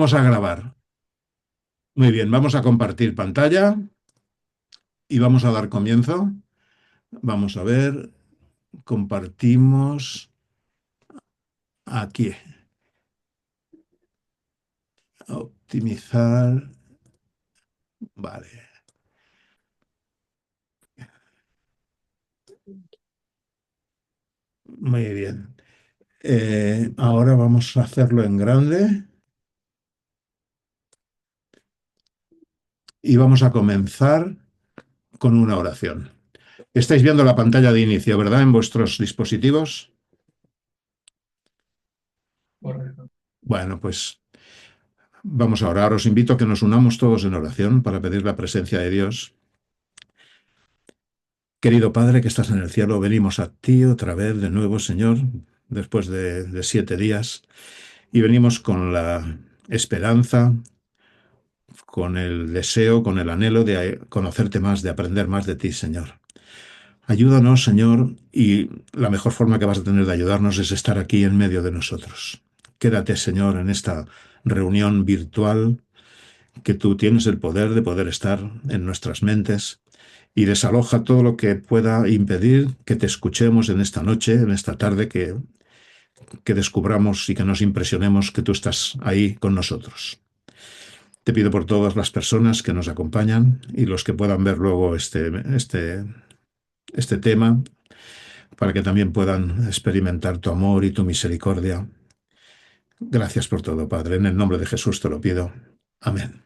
Vamos a grabar. Muy bien, vamos a compartir pantalla y vamos a dar comienzo. Vamos a ver, compartimos aquí. Optimizar. Vale, muy bien. Ahora vamos a hacerlo en grande y vamos a comenzar con una oración. Estáis viendo la pantalla de inicio, ¿verdad? En vuestros dispositivos. Bueno, pues vamos a orar. Os invito a que nos unamos todos en oración para pedir la presencia de Dios. Querido Padre que estás en el cielo, venimos a ti otra vez de nuevo, Señor, después de 7 días, y venimos con la esperanza, con el deseo, con el anhelo de conocerte más, de aprender más de ti, Señor. Ayúdanos, Señor, y la mejor forma que vas a tener de ayudarnos es estar aquí en medio de nosotros. Quédate, Señor, en esta reunión virtual, que tú tienes el poder de poder estar en nuestras mentes y desaloja todo lo que pueda impedir que te escuchemos en esta noche, en esta tarde, que descubramos y que nos impresionemos que tú estás ahí con nosotros. Te pido por todas las personas que nos acompañan y los que puedan ver luego este tema, para que también puedan experimentar tu amor y tu misericordia. Gracias por todo, Padre. En el nombre de Jesús te lo pido. Amén.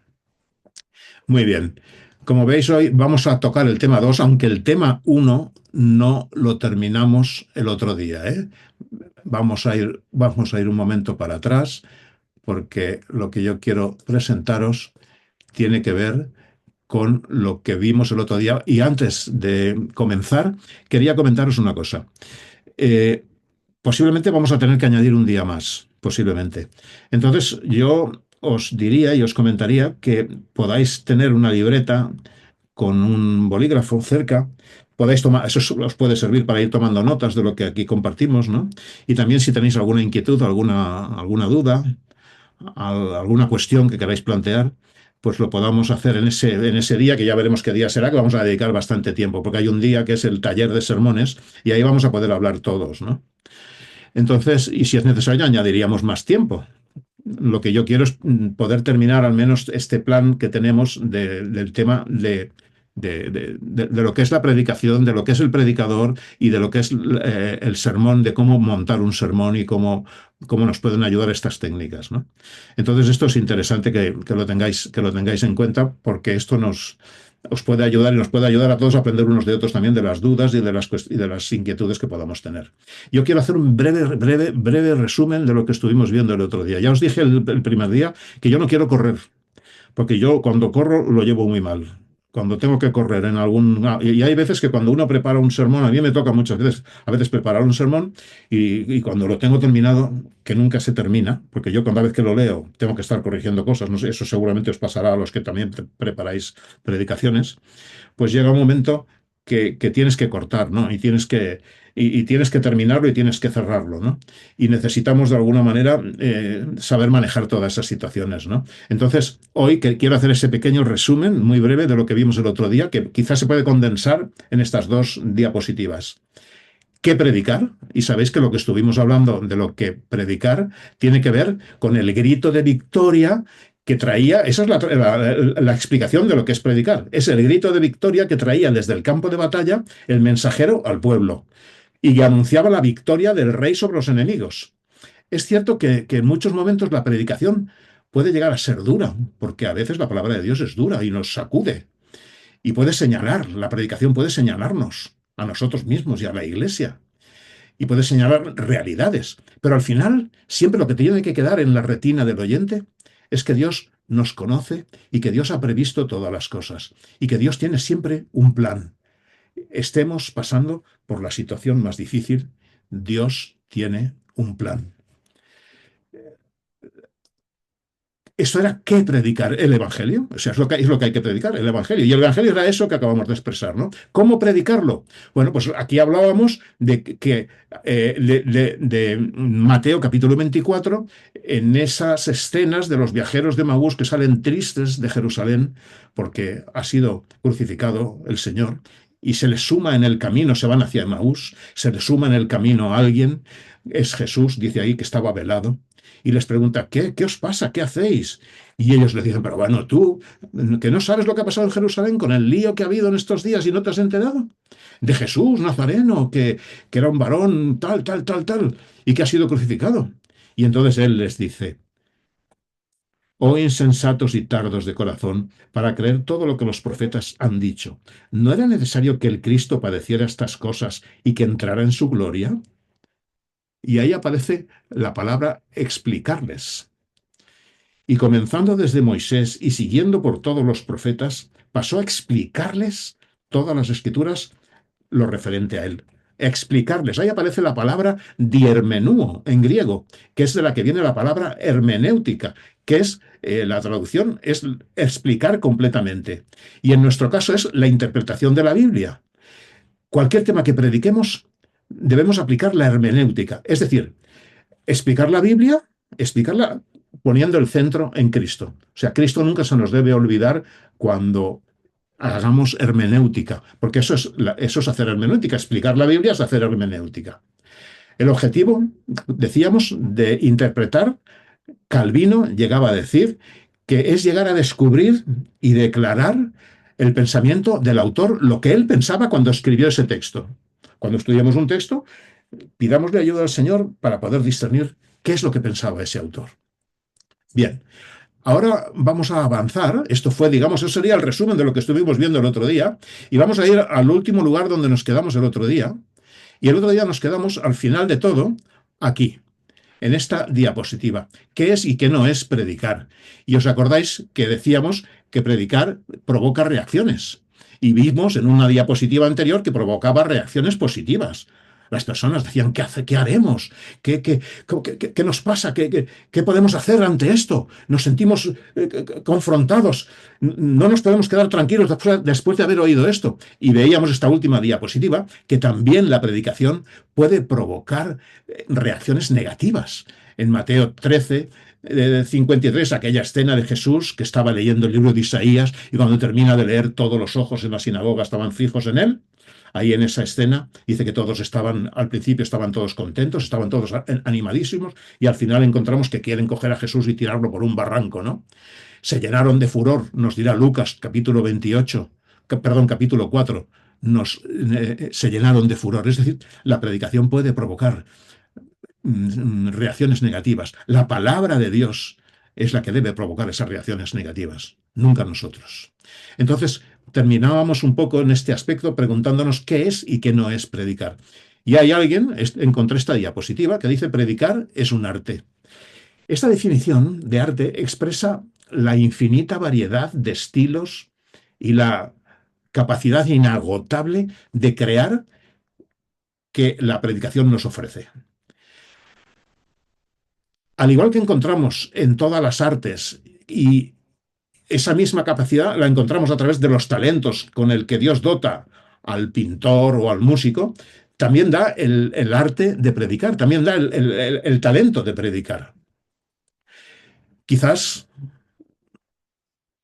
Muy bien. Como veis, hoy vamos a tocar el tema 2, aunque el tema 1 no lo terminamos el otro día, ¿eh? Vamos a ir un momento para atrás, porque lo que yo quiero presentaros tiene que ver con lo que vimos el otro día. Y antes de comenzar, quería comentaros una cosa. Eh, Posiblemente vamos a tener que añadir un día más, posiblemente. Entonces, yo os diría y os comentaría que podáis tener una libreta con un bolígrafo cerca. Podáis tomar, eso os puede servir para ir tomando notas de lo que aquí compartimos, ¿no? Y también si tenéis alguna inquietud, alguna duda, alguna cuestión que queráis plantear, pues lo podamos hacer en ese día, que ya veremos qué día será, que vamos a dedicar bastante tiempo, porque hay un día que es el taller de sermones y ahí vamos a poder hablar todos, ¿no? Entonces, y si es necesario, añadiríamos más tiempo. Lo que yo quiero es poder terminar al menos este plan que tenemos del tema de lo que es la predicación, de lo que es el predicador y de lo que es el sermón, de cómo montar un sermón y cómo nos pueden ayudar estas técnicas, ¿no? Entonces, esto es interesante que lo tengáis en cuenta, porque esto os puede ayudar y nos puede ayudar a todos a aprender unos de otros también, de las dudas y de las inquietudes que podamos tener. Yo quiero hacer un breve resumen de lo que estuvimos viendo el otro día. Ya os dije el primer día que yo no quiero correr, porque yo cuando corro lo llevo muy mal. Cuando tengo que correr en algún... Y hay veces que cuando uno prepara un sermón, a mí me toca muchas veces, a veces preparar un sermón y cuando lo tengo terminado, que nunca se termina, porque yo cada vez que lo leo tengo que estar corrigiendo cosas, no sé, eso seguramente os pasará a los que también preparáis predicaciones, pues llega un momento que tienes que cortar, ¿no? Y tienes que terminarlo y tienes que cerrarlo, ¿no? Y necesitamos de alguna manera saber manejar todas esas situaciones, ¿no? Entonces, hoy quiero hacer ese pequeño resumen muy breve de lo que vimos el otro día, que quizás se puede condensar en estas dos diapositivas. ¿Qué predicar? Y sabéis que lo que estuvimos hablando de lo que predicar tiene que ver con el grito de victoria que traía, esa es la explicación de lo que es predicar, es el grito de victoria que traía desde el campo de batalla el mensajero al pueblo y que anunciaba la victoria del rey sobre los enemigos. Es cierto que en muchos momentos la predicación puede llegar a ser dura, porque a veces la palabra de Dios es dura y nos sacude y puede señalar, la predicación puede señalarnos a nosotros mismos y a la iglesia y puedes señalar realidades, pero al final siempre lo que tiene que quedar en la retina del oyente es que Dios nos conoce y que Dios ha previsto todas las cosas y que Dios tiene siempre un plan. Estemos pasando por la situación más difícil, Dios tiene un plan. Esto era qué predicar, el Evangelio. O sea, es lo que hay que predicar, el Evangelio. Y el Evangelio era eso que acabamos de expresar, ¿no? ¿Cómo predicarlo? Bueno, pues aquí hablábamos de Mateo capítulo 24, en esas escenas de los viajeros de Maús que salen tristes de Jerusalén porque ha sido crucificado el Señor, y se les suma en el camino, se van hacia Maús, se les suma en el camino a alguien, es Jesús, dice ahí que estaba velado, y les pregunta, ¿qué os pasa? ¿Qué hacéis? Y ellos le dicen, pero bueno, tú, que no sabes lo que ha pasado en Jerusalén con el lío que ha habido en estos días y no te has enterado. De Jesús Nazareno, que era un varón tal, tal, tal, tal, y que ha sido crucificado. Y entonces él les dice, oh insensatos y tardos de corazón, para creer todo lo que los profetas han dicho. ¿No era necesario que el Cristo padeciera estas cosas y que entrara en su gloria? Y ahí aparece la palabra explicarles. Y comenzando desde Moisés y siguiendo por todos los profetas, pasó a explicarles todas las escrituras lo referente a él. Explicarles. Ahí aparece la palabra diermenúo en griego, que es de la que viene la palabra hermenéutica, que es la traducción, es explicar completamente. Y en nuestro caso es la interpretación de la Biblia. Cualquier tema que prediquemos, debemos aplicar la hermenéutica, es decir, explicar la Biblia, explicarla poniendo el centro en Cristo. O sea, Cristo nunca se nos debe olvidar cuando hagamos hermenéutica, porque eso es hacer hermenéutica. Explicar la Biblia es hacer hermenéutica. El objetivo, decíamos, de interpretar, Calvino llegaba a decir que es llegar a descubrir y declarar el pensamiento del autor, lo que él pensaba cuando escribió ese texto. Cuando estudiamos un texto, pidámosle ayuda al Señor para poder discernir qué es lo que pensaba ese autor. Bien, ahora vamos a avanzar. Esto fue, digamos, eso sería el resumen de lo que estuvimos viendo el otro día. Y vamos a ir al último lugar donde nos quedamos el otro día. Y el otro día nos quedamos al final de todo, aquí, en esta diapositiva. ¿Qué es y qué no es predicar? Y os acordáis que decíamos que predicar provoca reacciones. Y vimos en una diapositiva anterior que provocaba reacciones positivas. Las personas decían, ¿qué haremos? ¿Qué nos pasa? ¿Qué podemos hacer ante esto? Nos sentimos confrontados. No nos podemos quedar tranquilos después de haber oído esto. Y veíamos esta última diapositiva, que también la predicación puede provocar reacciones negativas. En Mateo 13, 53, aquella escena de Jesús que estaba leyendo el libro de Isaías y cuando termina de leer todos los ojos en la sinagoga estaban fijos en él. Ahí en esa escena dice que todos estaban, al principio estaban todos contentos, estaban todos animadísimos y al final encontramos que quieren coger a Jesús y tirarlo por un barranco, ¿no? Se llenaron de furor, nos dirá Lucas capítulo 28, perdón, capítulo 4, se llenaron de furor. Es decir, la predicación puede provocar reacciones negativas. La palabra de Dios es la que debe provocar esas reacciones negativas, nunca nosotros. Entonces, terminábamos un poco en este aspecto preguntándonos qué es y qué no es predicar. Y hay alguien, encontré esta diapositiva, que dice predicar es un arte. Esta definición de arte expresa la infinita variedad de estilos y la capacidad inagotable de crear que la predicación nos ofrece. Al igual que encontramos en todas las artes, y esa misma capacidad la encontramos a través de los talentos con el que Dios dota al pintor o al músico, también da el arte de predicar, también da el talento de predicar. Quizás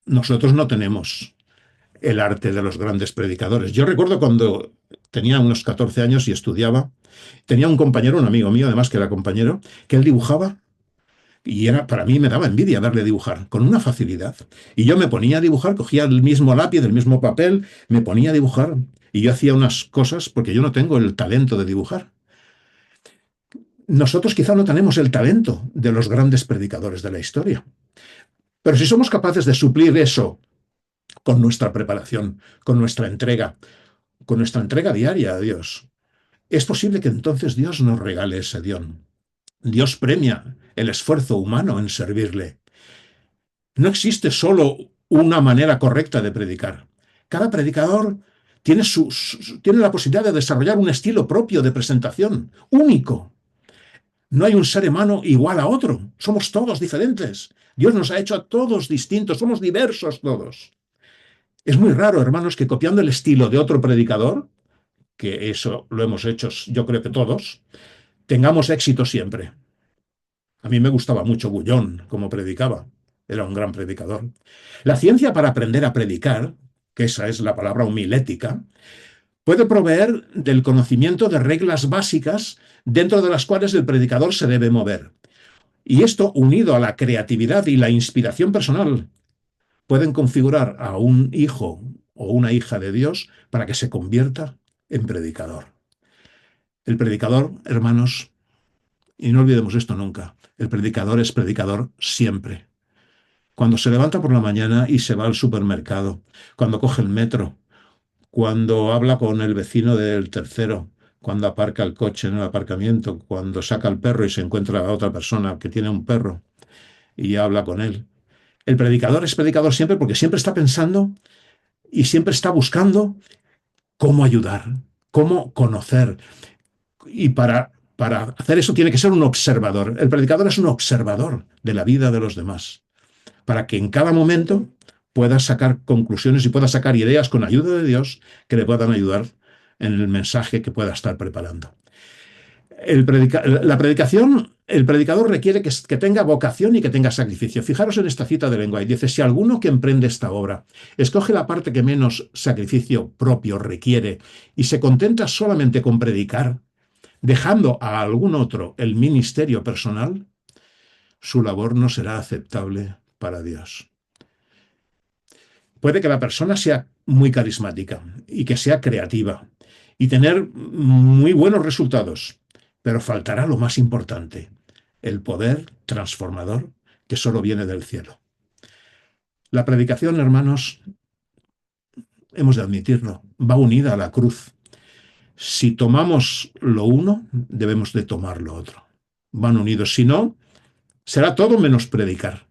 nosotros no tenemos el arte de los grandes predicadores. Yo recuerdo cuando tenía unos 14 años y estudiaba, tenía un compañero, un amigo mío además que era compañero, que él dibujaba. Y para mí me daba envidia verle dibujar, con una facilidad. Y yo me ponía a dibujar, cogía el mismo lápiz, el mismo papel, me ponía a dibujar. Y yo hacía unas cosas porque yo no tengo el talento de dibujar. Nosotros quizá no tenemos el talento de los grandes predicadores de la historia. Pero si somos capaces de suplir eso con nuestra preparación, con nuestra entrega diaria a Dios, es posible que entonces Dios nos regale ese don. Dios premia el esfuerzo humano en servirle. No existe solo una manera correcta de predicar. Cada predicador tiene la posibilidad de desarrollar un estilo propio de presentación, único. No hay un ser humano igual a otro. Somos todos diferentes. Dios nos ha hecho a todos distintos, somos diversos todos. Es muy raro, hermanos, que copiando el estilo de otro predicador, que eso lo hemos hecho yo creo que todos, tengamos éxito siempre. A mí me gustaba mucho Gullón como predicaba, era un gran predicador. La ciencia para aprender a predicar, que esa es la palabra homilética, puede proveer del conocimiento de reglas básicas dentro de las cuales el predicador se debe mover. Y esto, unido a la creatividad y la inspiración personal, pueden configurar a un hijo o una hija de Dios para que se convierta en predicador. El predicador, hermanos, y no olvidemos esto nunca, el predicador es predicador siempre. Cuando se levanta por la mañana y se va al supermercado, cuando coge el metro, cuando habla con el vecino del tercero, cuando aparca el coche en el aparcamiento, cuando saca al perro y se encuentra a otra persona que tiene un perro y habla con él. El predicador es predicador siempre porque siempre está pensando y siempre está buscando cómo ayudar, cómo conocer. Y para hacer eso tiene que ser un observador. El predicador es un observador de la vida de los demás, para que en cada momento pueda sacar conclusiones y pueda sacar ideas con ayuda de Dios que le puedan ayudar en el mensaje que pueda estar preparando. La predicación, el predicador requiere que tenga vocación y que tenga sacrificio. Fijaros en esta cita de Lenguay. Dice, si alguno que emprende esta obra escoge la parte que menos sacrificio propio requiere y se contenta solamente con predicar, dejando a algún otro el ministerio personal, su labor no será aceptable para Dios. Puede que la persona sea muy carismática y que sea creativa y tener muy buenos resultados, pero faltará lo más importante, el poder transformador que solo viene del cielo. La predicación, hermanos, hemos de admitirlo, va unida a la cruz. Si tomamos lo uno, debemos de tomar lo otro. Van unidos, si no, será todo menos predicar.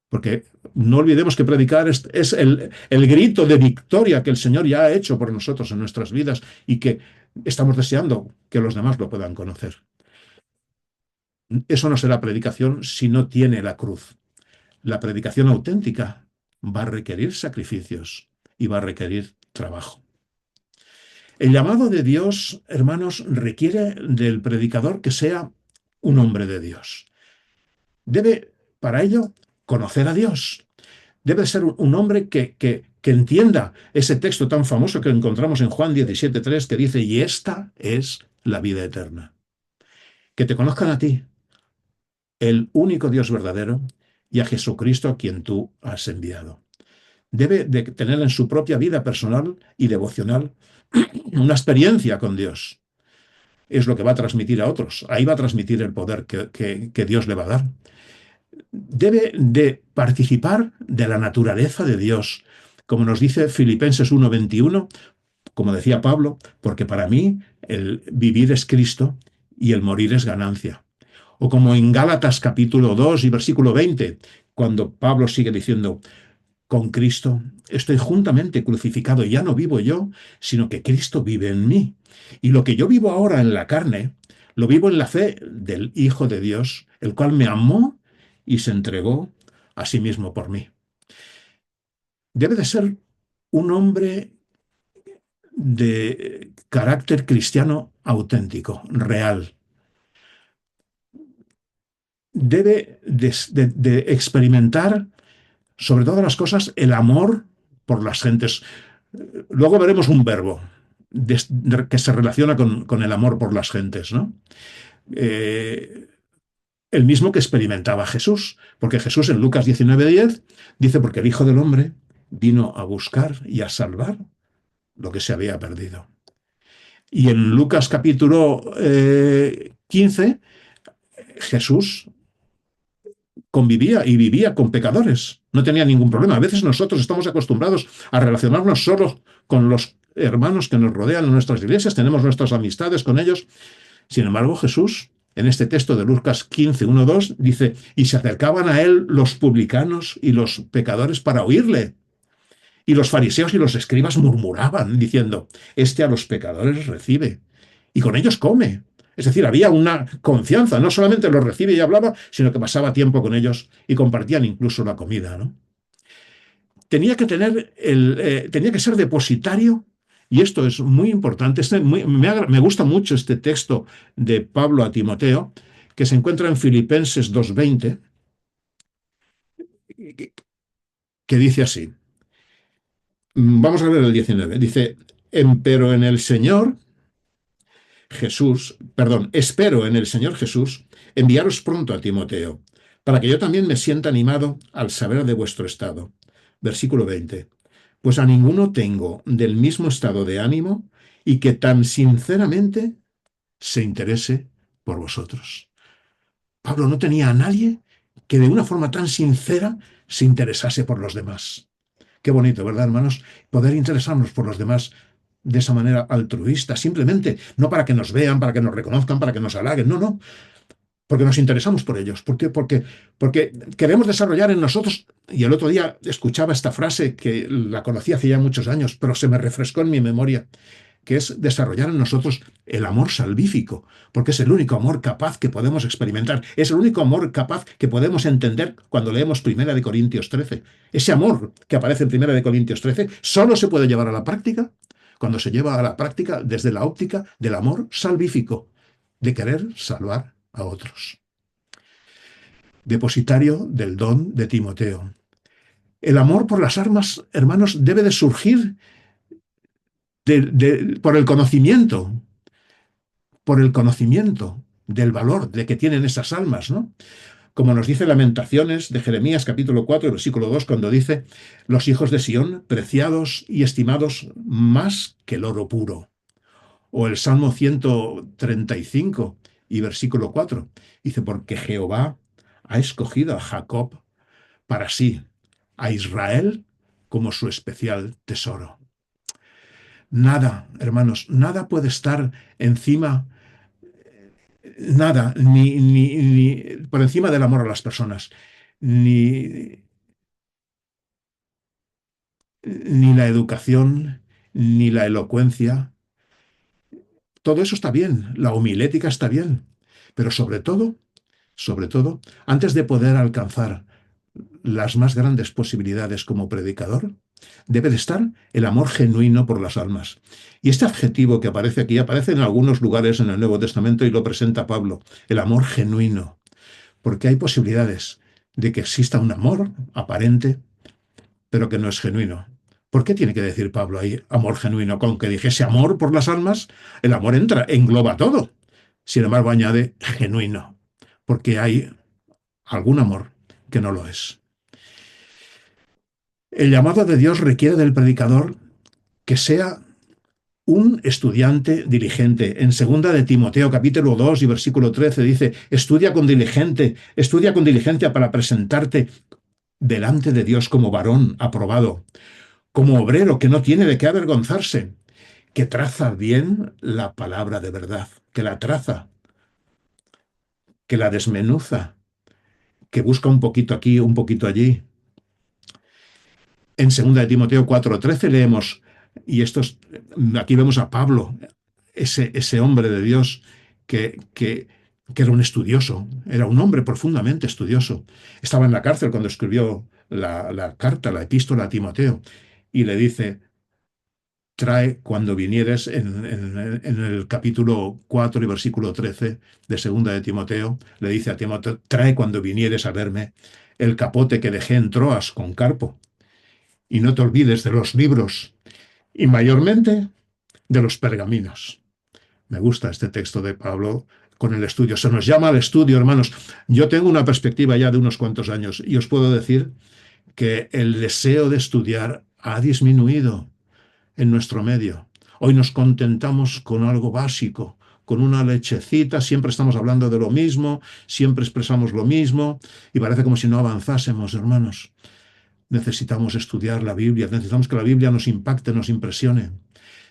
Porque no olvidemos que predicar es el grito de victoria que el Señor ya ha hecho por nosotros en nuestras vidas y que estamos deseando que los demás lo puedan conocer. Eso no será predicación si no tiene la cruz. La predicación auténtica va a requerir sacrificios y va a requerir trabajo. El llamado de Dios, hermanos, requiere del predicador que sea un hombre de Dios. Debe, para ello, conocer a Dios. Debe ser un hombre que entienda ese texto tan famoso que encontramos en Juan 17:3 que dice, y esta es la vida eterna. Que te conozcan a ti, el único Dios verdadero, y a Jesucristo a quien tú has enviado. Debe de tener en su propia vida personal y devocional una experiencia con Dios. Es lo que va a transmitir a otros. Ahí va a transmitir el poder que Dios le va a dar. Debe de participar de la naturaleza de Dios, como nos dice Filipenses 1:21, como decía Pablo, porque para mí el vivir es Cristo y el morir es ganancia. O como en Gálatas capítulo 2 y versículo 20, cuando Pablo sigue diciendo, con Cristo estoy juntamente crucificado, ya no vivo yo, sino que Cristo vive en mí. Y lo que yo vivo ahora en la carne, lo vivo en la fe del Hijo de Dios, el cual me amó y se entregó a sí mismo por mí. Debe de ser un hombre de carácter cristiano auténtico, real. Debe de experimentar, sobre todas las cosas, el amor por las gentes. Luego veremos un verbo que se relaciona con el amor por las gentes, ¿no? El mismo que experimentaba Jesús, porque Jesús en Lucas 19:10 dice, porque el Hijo del Hombre vino a buscar y a salvar lo que se había perdido. Y en Lucas capítulo 15, Jesús convivía y vivía con pecadores, no tenía ningún problema. A veces nosotros estamos acostumbrados a relacionarnos solo con los hermanos que nos rodean en nuestras iglesias, tenemos nuestras amistades con ellos. Sin embargo, Jesús, en este texto de Lucas 15:1-2, dice, y se acercaban a él los publicanos y los pecadores para oírle. Y los fariseos y los escribas murmuraban, diciendo, este a los pecadores recibe, y con ellos come. Es decir, había una confianza, no solamente los recibe y hablaba, sino que pasaba tiempo con ellos y compartían incluso la comida, ¿no? Tenía que ser depositario, y esto es muy importante. Me gusta mucho este texto de Pablo a Timoteo, que se encuentra en Filipenses 2:20, que dice así. Vamos a ver el 19. Dice, pero en el Señor Jesús, perdón, espero en el Señor Jesús enviaros pronto a Timoteo, para que yo también me sienta animado al saber de vuestro estado. Versículo 20. Pues a ninguno tengo del mismo estado de ánimo y que tan sinceramente se interese por vosotros. Pablo no tenía a nadie que de una forma tan sincera se interesase por los demás. Qué bonito, ¿verdad, hermanos? Poder interesarnos por los demás de esa manera altruista, simplemente, no para que nos vean, para que nos reconozcan, para que nos halaguen, no, no, porque nos interesamos por ellos. ¿Por qué? Porque queremos desarrollar en nosotros, y el otro día escuchaba esta frase que la conocí hace ya muchos años, pero se me refrescó en mi memoria, que es desarrollar en nosotros el amor salvífico, porque es el único amor capaz que podemos experimentar, es el único amor capaz que podemos entender cuando leemos Primera de Corintios 13. Ese amor que aparece en Primera de Corintios 13 solo se puede llevar a la práctica cuando se lleva a la práctica desde la óptica del amor salvífico, de querer salvar a otros. Depositario del don de Timoteo. El amor por las armas, hermanos, debe de surgir por el conocimiento del valor de que tienen esas almas, ¿no? Como nos dice Lamentaciones de Jeremías capítulo 4, versículo 2, cuando dice, los hijos de Sión, preciados y estimados más que el oro puro. O el Salmo 135 y versículo 4, dice, porque Jehová ha escogido a Jacob para sí, a Israel como su especial tesoro. Nada, hermanos, nada puede estar encima, nada, ni por encima del amor a las personas, ni, ni la educación, ni la elocuencia. Todo eso está bien, la homilética está bien, pero sobre todo, antes de poder alcanzar las más grandes posibilidades como predicador, debe de estar el amor genuino por las almas. Y este adjetivo que aparece aquí aparece en algunos lugares en el Nuevo Testamento y lo presenta Pablo, el amor genuino, porque hay posibilidades de que exista un amor aparente, pero que no es genuino. ¿Por qué tiene que decir Pablo ahí amor genuino? Con que dijese amor por las almas, el amor engloba todo. Sin embargo, añade genuino, porque hay algún amor que no lo es. El llamado de Dios requiere del predicador que sea un estudiante diligente. En segunda de Timoteo, capítulo 2 y versículo 13, dice, estudia con diligencia para presentarte delante de Dios como varón aprobado, como obrero que no tiene de qué avergonzarse, que traza bien la palabra de verdad, que la traza, que la desmenuza, que busca un poquito aquí, un poquito allí. En segunda de Timoteo 4:13 leemos, y aquí vemos a Pablo, ese hombre de Dios que era un estudioso, era un hombre profundamente estudioso. Estaba en la cárcel cuando escribió la carta, la epístola a Timoteo, y le dice, trae cuando vinieres en el capítulo 4 y versículo 13 de segunda de Timoteo, le dice a Timoteo, trae cuando vinieres a verme el capote que dejé en Troas con Carpo, y no te olvides de los libros, y mayormente de los pergaminos. Me gusta este texto de Pablo con el estudio. Se nos llama al estudio, hermanos. Yo tengo una perspectiva ya de unos cuantos años y os puedo decir que el deseo de estudiar ha disminuido en nuestro medio. Hoy nos contentamos con algo básico, con una lechecita, siempre estamos hablando de lo mismo, siempre expresamos lo mismo y parece como si no avanzásemos, hermanos. Necesitamos estudiar la Biblia, necesitamos que la Biblia nos impacte, nos impresione.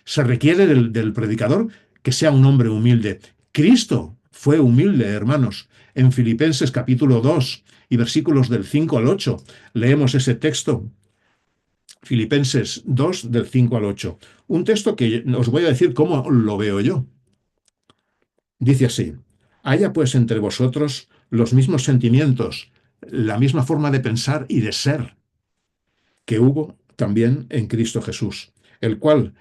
Se requiere del predicador que sea un hombre humilde. Cristo fue humilde, hermanos. En Filipenses capítulo 2 y versículos del 5 al 8 leemos ese texto. Filipenses 2 del 5 al 8. Un texto que os voy a decir cómo lo veo yo. Dice así: haya pues entre vosotros los mismos sentimientos, la misma forma de pensar y de ser que hubo también en Cristo Jesús, el cual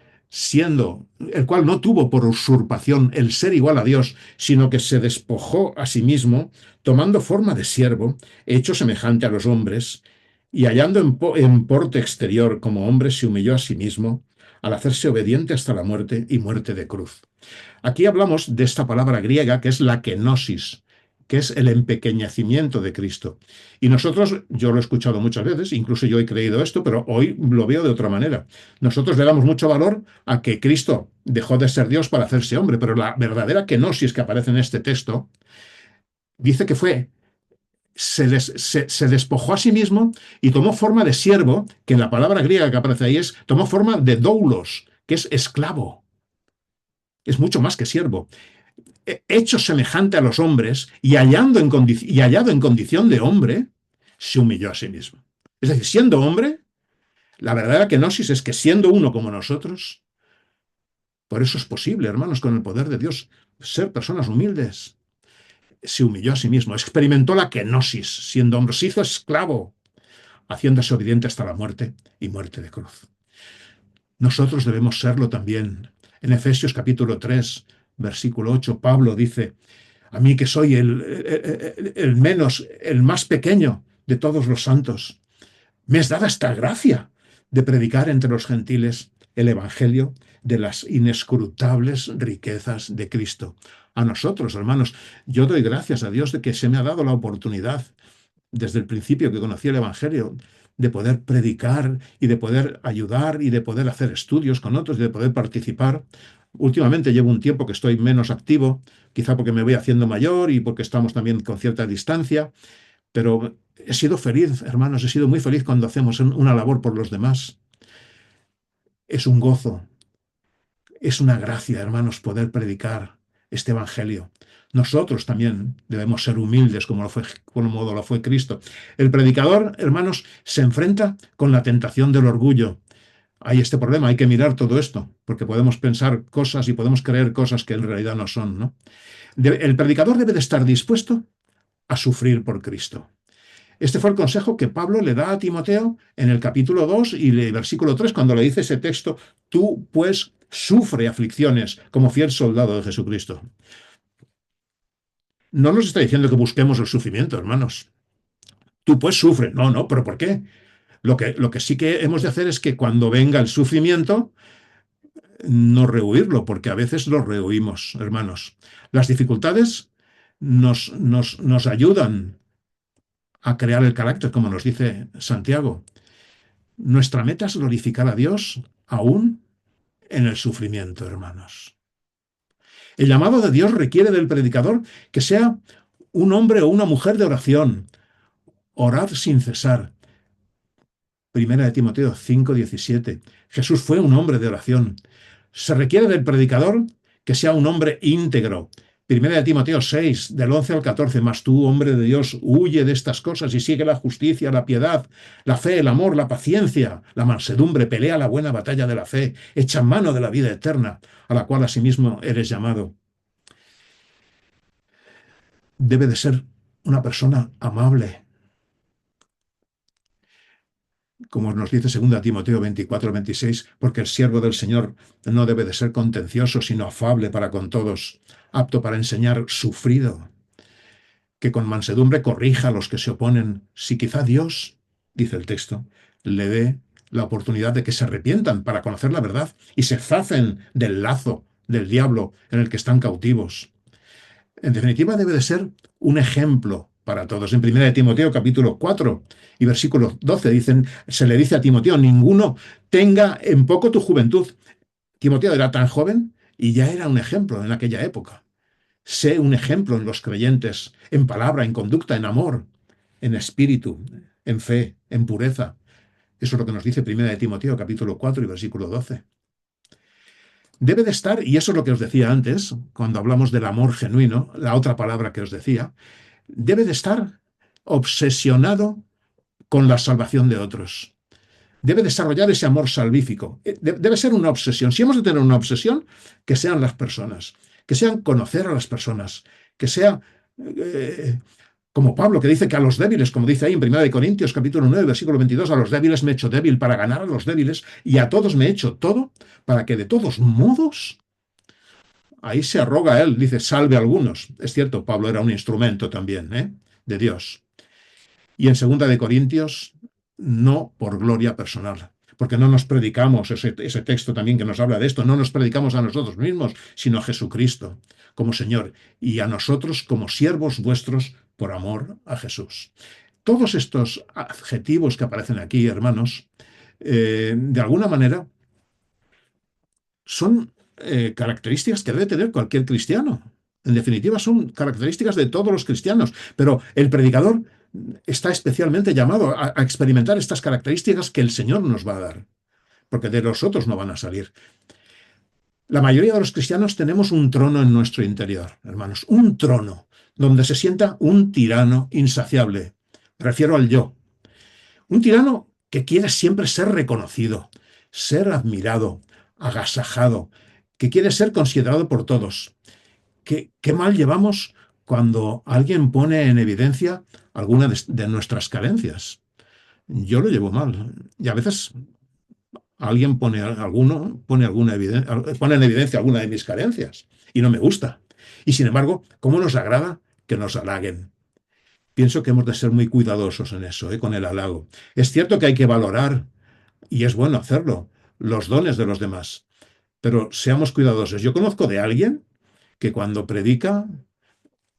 no tuvo por usurpación el ser igual a Dios, sino que se despojó a sí mismo, tomando forma de siervo, hecho semejante a los hombres, y hallando en porte exterior como hombre, se humilló a sí mismo, al hacerse obediente hasta la muerte y muerte de cruz. Aquí hablamos de esta palabra griega que es la kenosis, que es el empequeñecimiento de Cristo. Y nosotros, yo lo he escuchado muchas veces, incluso yo he creído esto, pero hoy lo veo de otra manera. Nosotros le damos mucho valor a que Cristo dejó de ser Dios para hacerse hombre, pero la verdadera kenosis que aparece en este texto dice que se despojó a sí mismo y tomó forma de siervo, que en la palabra griega que aparece ahí tomó forma de doulos, que es esclavo, es mucho más que siervo. Hecho semejante a los hombres y hallado en condición de hombre, se humilló a sí mismo. Es decir, siendo hombre, la verdadera kenosis es que siendo uno como nosotros, por eso es posible, hermanos, con el poder de Dios, ser personas humildes. Se humilló a sí mismo, experimentó la kenosis, siendo hombre, se hizo esclavo, haciéndose obediente hasta la muerte y muerte de cruz. Nosotros debemos serlo también. En Efesios capítulo 3, versículo 8, Pablo dice: a mí que soy el menos, el más pequeño de todos los santos, me es dada esta gracia de predicar entre los gentiles el Evangelio de las inescrutables riquezas de Cristo. A nosotros, hermanos, yo doy gracias a Dios de que se me ha dado la oportunidad, desde el principio que conocí el Evangelio, de poder predicar y de poder ayudar y de poder hacer estudios con otros y de poder participar. Últimamente llevo un tiempo que estoy menos activo, quizá porque me voy haciendo mayor y porque estamos también con cierta distancia, pero he sido feliz, hermanos, he sido muy feliz cuando hacemos una labor por los demás. Es un gozo, es una gracia, hermanos, poder predicar este Evangelio. Nosotros también debemos ser humildes como lo fue Cristo. El predicador, hermanos, se enfrenta con la tentación del orgullo. Hay este problema, hay que mirar todo esto, porque podemos pensar cosas y podemos creer cosas que en realidad no son, ¿no? El predicador debe de estar dispuesto a sufrir por Cristo. Este fue el consejo que Pablo le da a Timoteo en el capítulo 2 y el versículo 3, cuando le dice ese texto: tú pues sufre aflicciones como fiel soldado de Jesucristo. No nos está diciendo que busquemos el sufrimiento, hermanos. Tú pues sufre. No, no, pero ¿por qué? Lo que sí que hemos de hacer es que cuando venga el sufrimiento, no rehuirlo, porque a veces lo rehuimos, hermanos. Las dificultades nos ayudan a crear el carácter, como nos dice Santiago. Nuestra meta es glorificar a Dios aún en el sufrimiento, hermanos. El llamado de Dios requiere del predicador que sea un hombre o una mujer de oración. Orad sin cesar. Primera de Timoteo 5:17. Jesús fue un hombre de oración. Se requiere del predicador que sea un hombre íntegro. Primera de Timoteo 6, del 11 al 14. Mas tú, hombre de Dios, huye de estas cosas y sigue la justicia, la piedad, la fe, el amor, la paciencia, la mansedumbre, pelea la buena batalla de la fe, echa mano de la vida eterna, a la cual asimismo eres llamado. Debe de ser una persona amable, como nos dice 2 Timoteo 24-26, porque el siervo del Señor no debe de ser contencioso, sino afable para con todos, apto para enseñar, sufrido, que con mansedumbre corrija a los que se oponen, si quizá Dios, dice el texto, le dé la oportunidad de que se arrepientan para conocer la verdad y se zafen del lazo del diablo en el que están cautivos. En definitiva, debe de ser un ejemplo para todos. En 1 Timoteo capítulo 4 y versículo 12 se le dice a Timoteo: ninguno tenga en poco tu juventud. Timoteo era tan joven y ya era un ejemplo en aquella época. Sé un ejemplo en los creyentes, en palabra, en conducta, en amor, en espíritu, en fe, en pureza. Eso es lo que nos dice 1 Timoteo capítulo 4 y versículo 12. Debe de estar, y eso es lo que os decía antes, cuando hablamos del amor genuino, la otra palabra que os decía, debe de estar obsesionado con la salvación de otros. Debe desarrollar ese amor salvífico. Debe ser una obsesión. Si hemos de tener una obsesión, que sean las personas. que sean conocer a las personas, que sea eh, como Pablo, que dice que a los débiles, como dice ahí en 1 Corintios capítulo 9, versículo 22, a los débiles me he hecho débil para ganar a los débiles y a todos me he hecho todo para que de todos modos, ahí se arroga él, dice, salve a algunos. Es cierto, Pablo era un instrumento también, de Dios. Y en 2 Corintios, no por gloria personal, porque no nos predicamos, ese texto también que nos habla de esto, no nos predicamos a nosotros mismos, sino a Jesucristo como Señor y a nosotros como siervos vuestros por amor a Jesús. Todos estos adjetivos que aparecen aquí, hermanos, de alguna manera son características que debe tener cualquier cristiano. En definitiva, son características de todos los cristianos, pero el predicador está especialmente llamado a experimentar estas características que el Señor nos va a dar, porque de los otros no van a salir. La mayoría de los cristianos tenemos un trono en nuestro interior, hermanos, un trono donde se sienta un tirano insaciable. Me refiero al yo. Un tirano que quiere siempre ser reconocido, ser admirado, agasajado, que quiere ser considerado por todos. ¿Qué mal llevamos cuando alguien pone en evidencia alguna de nuestras carencias? Yo lo llevo mal. Y a veces alguien pone en evidencia alguna de mis carencias y no me gusta. Y sin embargo, ¿cómo nos agrada que nos halaguen? Pienso que hemos de ser muy cuidadosos en eso, con el halago. Es cierto que hay que valorar, y es bueno hacerlo, los dones de los demás, pero seamos cuidadosos. Yo conozco de alguien que cuando predica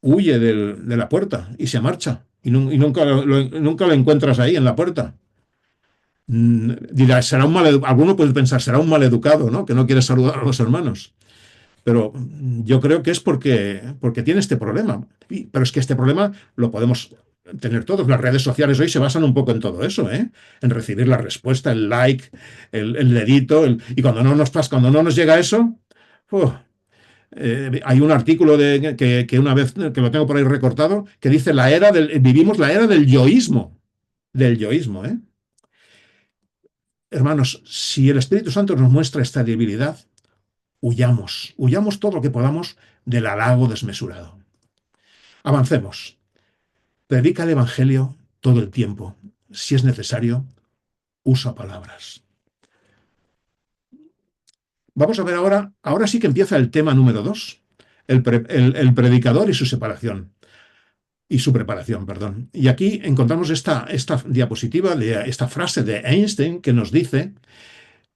huye de la puerta y se marcha, y nunca, nunca lo encuentras ahí en la puerta. Dirá, alguno puede pensar, será un maleducado, ¿no? Que no quiere saludar a los hermanos. Pero yo creo que es porque tiene este problema. Pero es que este problema lo podemos tener todos. Las redes sociales hoy se basan un poco en todo eso, en recibir la respuesta, el like, el dedito. Y cuando no nos pasa, cuando no nos llega eso, hay un artículo que una vez, que lo tengo por ahí recortado, que dice vivimos la era del yoísmo. Del yoísmo, ¿eh? Hermanos, si el Espíritu Santo nos muestra esta debilidad, huyamos todo lo que podamos del halago desmesurado. Avancemos. Predica el Evangelio todo el tiempo. Si es necesario, usa palabras. Vamos a ver ahora sí que empieza el tema número 2, el predicador y su separación. Y su preparación, perdón. Y aquí encontramos esta diapositiva, esta frase de Einstein que nos dice: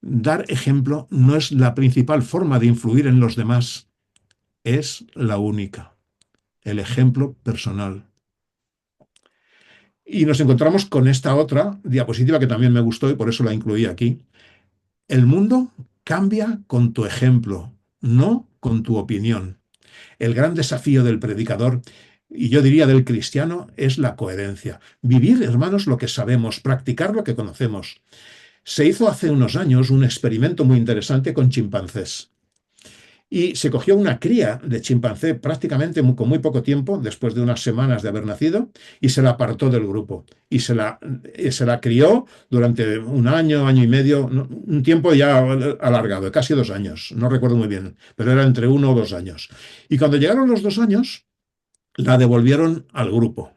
dar ejemplo no es la principal forma de influir en los demás, es la única. El ejemplo personal. Y nos encontramos con esta otra diapositiva que también me gustó y por eso la incluí aquí. El mundo cambia con tu ejemplo, no con tu opinión. El gran desafío del predicador, y yo diría del cristiano, es la coherencia. Vivir, hermanos, lo que sabemos, practicar lo que conocemos. Se hizo hace unos años un experimento muy interesante con chimpancés. Y se cogió una cría de chimpancé prácticamente con muy poco tiempo, después de unas semanas de haber nacido, y se la apartó del grupo. Y se la crió durante un año, año y medio, un tiempo ya alargado, casi 2 años, no recuerdo muy bien, pero era entre 1 o 2 años. Y cuando llegaron los 2 años, la devolvieron al grupo.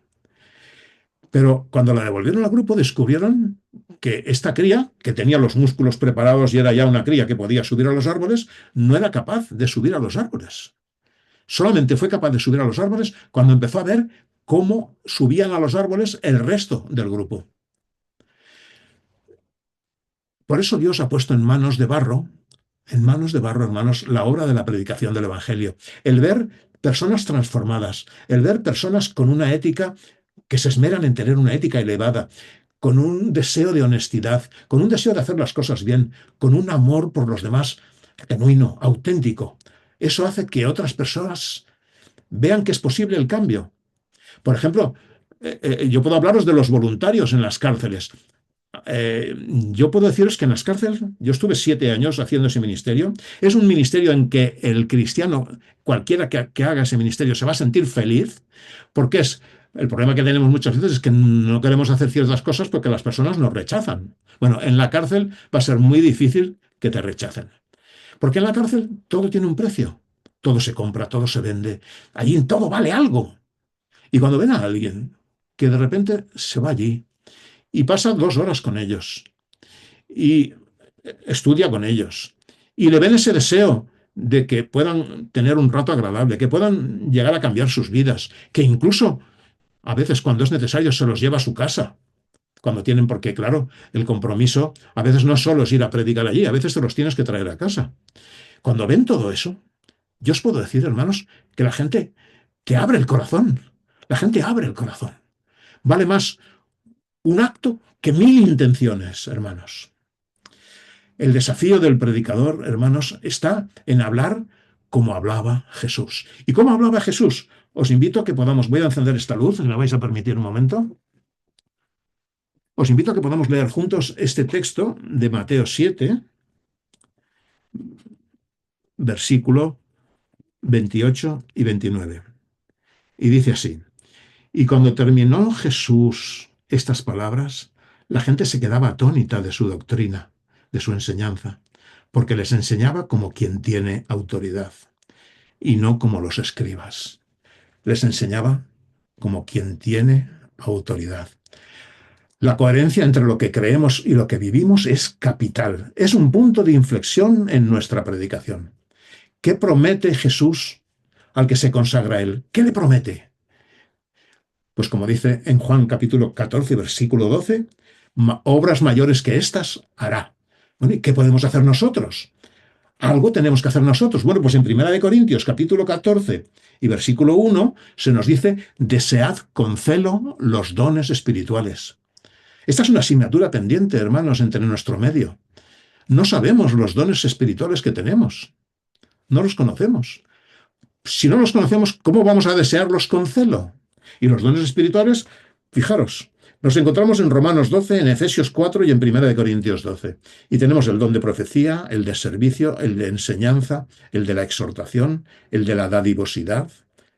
Pero cuando la devolvieron al grupo descubrieron que esta cría, que tenía los músculos preparados y era ya una cría que podía subir a los árboles, no era capaz de subir a los árboles. Solamente fue capaz de subir a los árboles cuando empezó a ver cómo subían a los árboles el resto del grupo. Por eso Dios ha puesto en manos de barro, hermanos, la obra de la predicación del Evangelio. El ver personas transformadas, el ver personas con una ética que se esmeran en tener una ética elevada, con un deseo de honestidad, con un deseo de hacer las cosas bien, con un amor por los demás genuino, auténtico. Eso hace que otras personas vean que es posible el cambio. Por ejemplo, yo puedo hablaros de los voluntarios en las cárceles. Yo puedo deciros que en las cárceles, yo estuve 7 años haciendo ese ministerio. Es un ministerio en que el cristiano, cualquiera que haga ese ministerio, se va a sentir feliz, porque el problema que tenemos muchas veces es que no queremos hacer ciertas cosas porque las personas nos rechazan. Bueno, en la cárcel va a ser muy difícil que te rechacen, porque en la cárcel todo tiene un precio. todo se compra, todo se vende, allí todo vale algo. Y cuando ven a alguien que de repente se va allí y pasa 2 horas con ellos y estudia con ellos y le ven ese deseo de que puedan tener un rato agradable, que puedan llegar a cambiar sus vidas, que incluso a veces cuando es necesario se los lleva a su casa, cuando tienen, porque claro, el compromiso a veces no solo es ir a predicar allí, a veces te los tienes que traer a casa. Cuando ven todo eso, yo os puedo decir, hermanos, que la gente que abre el corazón, la gente abre el corazón. Vale más un acto que 1000 intenciones, hermanos. El desafío del predicador, hermanos, está en hablar como hablaba Jesús. ¿Y cómo hablaba Jesús? Os invito a que podamos, voy a encender esta luz, ¿me vais a permitir un momento? Os invito a que podamos leer juntos este texto de Mateo 7, versículo 28 y 29. Y dice así: y cuando terminó Jesús estas palabras, la gente se quedaba atónita de su doctrina, de su enseñanza, porque les enseñaba como quien tiene autoridad, y no como los escribas. Les enseñaba como quien tiene autoridad. La coherencia entre lo que creemos y lo que vivimos es capital. Es un punto de inflexión en nuestra predicación. ¿Qué promete Jesús al que se consagra a él? ¿Qué le promete? Pues como dice en Juan capítulo 14, versículo 12, obras mayores que estas hará. Bueno, ¿y qué podemos hacer nosotros? Algo tenemos que hacer nosotros. Bueno, pues en 1 Corintios capítulo 14 y versículo 1 se nos dice: desead con celo los dones espirituales. Esta es una asignatura pendiente, hermanos, entre nuestro medio. No sabemos los dones espirituales que tenemos. No los conocemos. Si no los conocemos, ¿cómo vamos a desearlos con celo? Y los dones espirituales, fijaros, nos encontramos en Romanos 12, en Efesios 4 y en 1 Corintios 12. Y tenemos el don de profecía, el de servicio, el de enseñanza, el de la exhortación, el de la dadivosidad,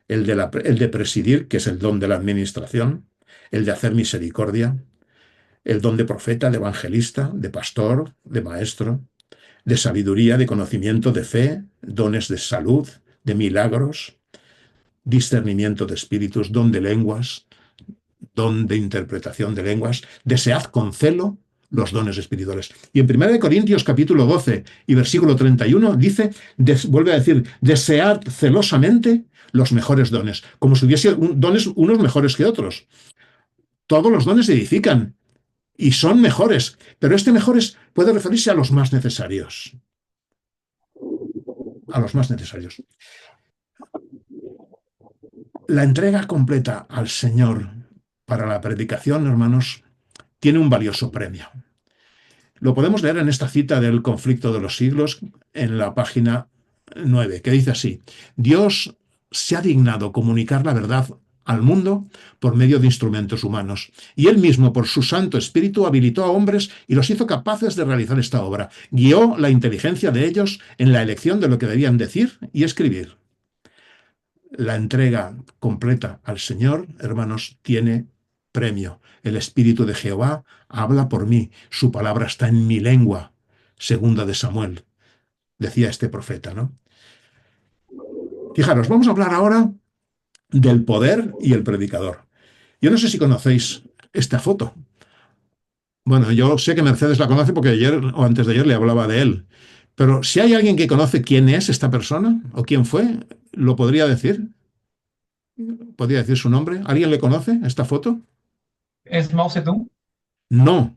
el de presidir, que es el don de la administración, el de hacer misericordia, el don de profeta, de evangelista, de pastor, de maestro, de sabiduría, de conocimiento, de fe, dones de salud, de milagros, discernimiento de espíritus, don de lenguas, don de interpretación de lenguas. Desead con celo los dones espirituales. Y en 1 Corintios capítulo 12 y versículo 31 dice, vuelve a decir, desead celosamente los mejores dones, como si hubiese dones unos mejores que otros. Todos los dones edifican y son mejores, pero este mejores puede referirse a los más necesarios. A los más necesarios. La entrega completa al Señor para la predicación, hermanos, tiene un valioso premio. Lo podemos leer en esta cita del Conflicto de los Siglos, en la página 9, que dice así: Dios se ha dignado comunicar la verdad al mundo por medio de instrumentos humanos, y Él mismo, por su Santo Espíritu, habilitó a hombres y los hizo capaces de realizar esta obra. Guió la inteligencia de ellos en la elección de lo que debían decir y escribir. La entrega completa al Señor, hermanos, tiene premio. El Espíritu de Jehová habla por mí, su palabra está en mi lengua. Segunda de Samuel, decía este profeta, ¿no? Fijaros, vamos a hablar ahora del poder y el predicador. Yo no sé si conocéis esta foto. Bueno, yo sé que Mercedes la conoce porque ayer o antes de ayer le hablaba de él. Pero si hay alguien que conoce quién es esta persona o quién fue, ¿lo podría decir? ¿Podría decir su nombre? ¿Alguien le conoce esta foto? ¿Es Mao Zedong? No,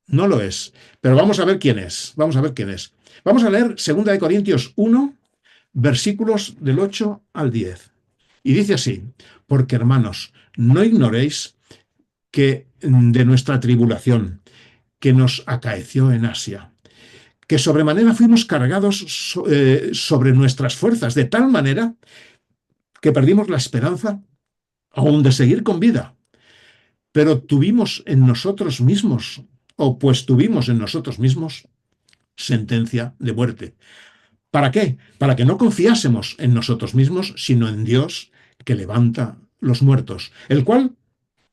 no lo es. Pero vamos a ver quién es. Vamos a ver quién es. Vamos a leer 2 Corintios 1, versículos del 8 al 10. Y dice así: porque, hermanos, no ignoréis que de nuestra tribulación que nos acaeció en Asia, que sobremanera fuimos cargados sobre nuestras fuerzas, de tal manera que perdimos la esperanza aún de seguir con vida. Pero tuvimos en nosotros mismos, o pues tuvimos en nosotros mismos, sentencia de muerte. ¿Para qué? Para que no confiásemos en nosotros mismos, sino en Dios, que levanta los muertos, el cual,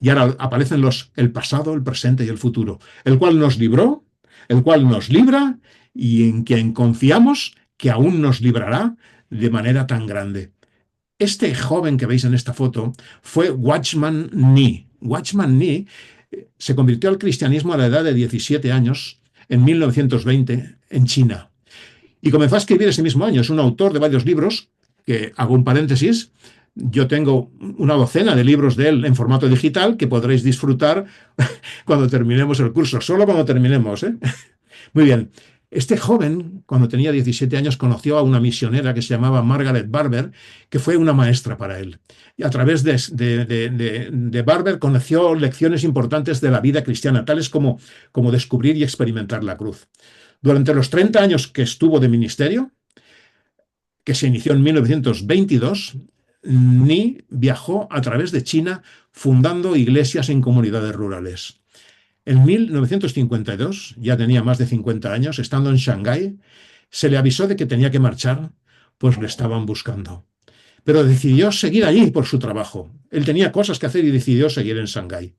y ahora aparecen el pasado, el presente y el futuro, el cual nos libró, el cual nos libra, y en quien confiamos que aún nos librará de manera tan grande. Este joven que veis en esta foto fue Watchman Nee. Watchman Nee se convirtió al cristianismo a la edad de 17 años en 1920 en China y comenzó a escribir ese mismo año. Es un autor de varios libros, que hago un paréntesis. Yo tengo una docena de libros de él en formato digital que podréis disfrutar cuando terminemos el curso, solo cuando terminemos, ¿eh? Muy bien. Este joven, cuando tenía 17 años, conoció a una misionera que se llamaba Margaret Barber, que fue una maestra para él. Y a través de Barber conoció lecciones importantes de la vida cristiana, tales como descubrir y experimentar la cruz. Durante los 30 años que estuvo de ministerio, que se inició en 1922, Ni viajó a través de China fundando iglesias en comunidades rurales. En 1952, ya tenía más de 50 años, estando en Shanghái, se le avisó de que tenía que marchar, pues le estaban buscando. Pero decidió seguir allí por su trabajo. Él tenía cosas que hacer y decidió seguir en Shanghái.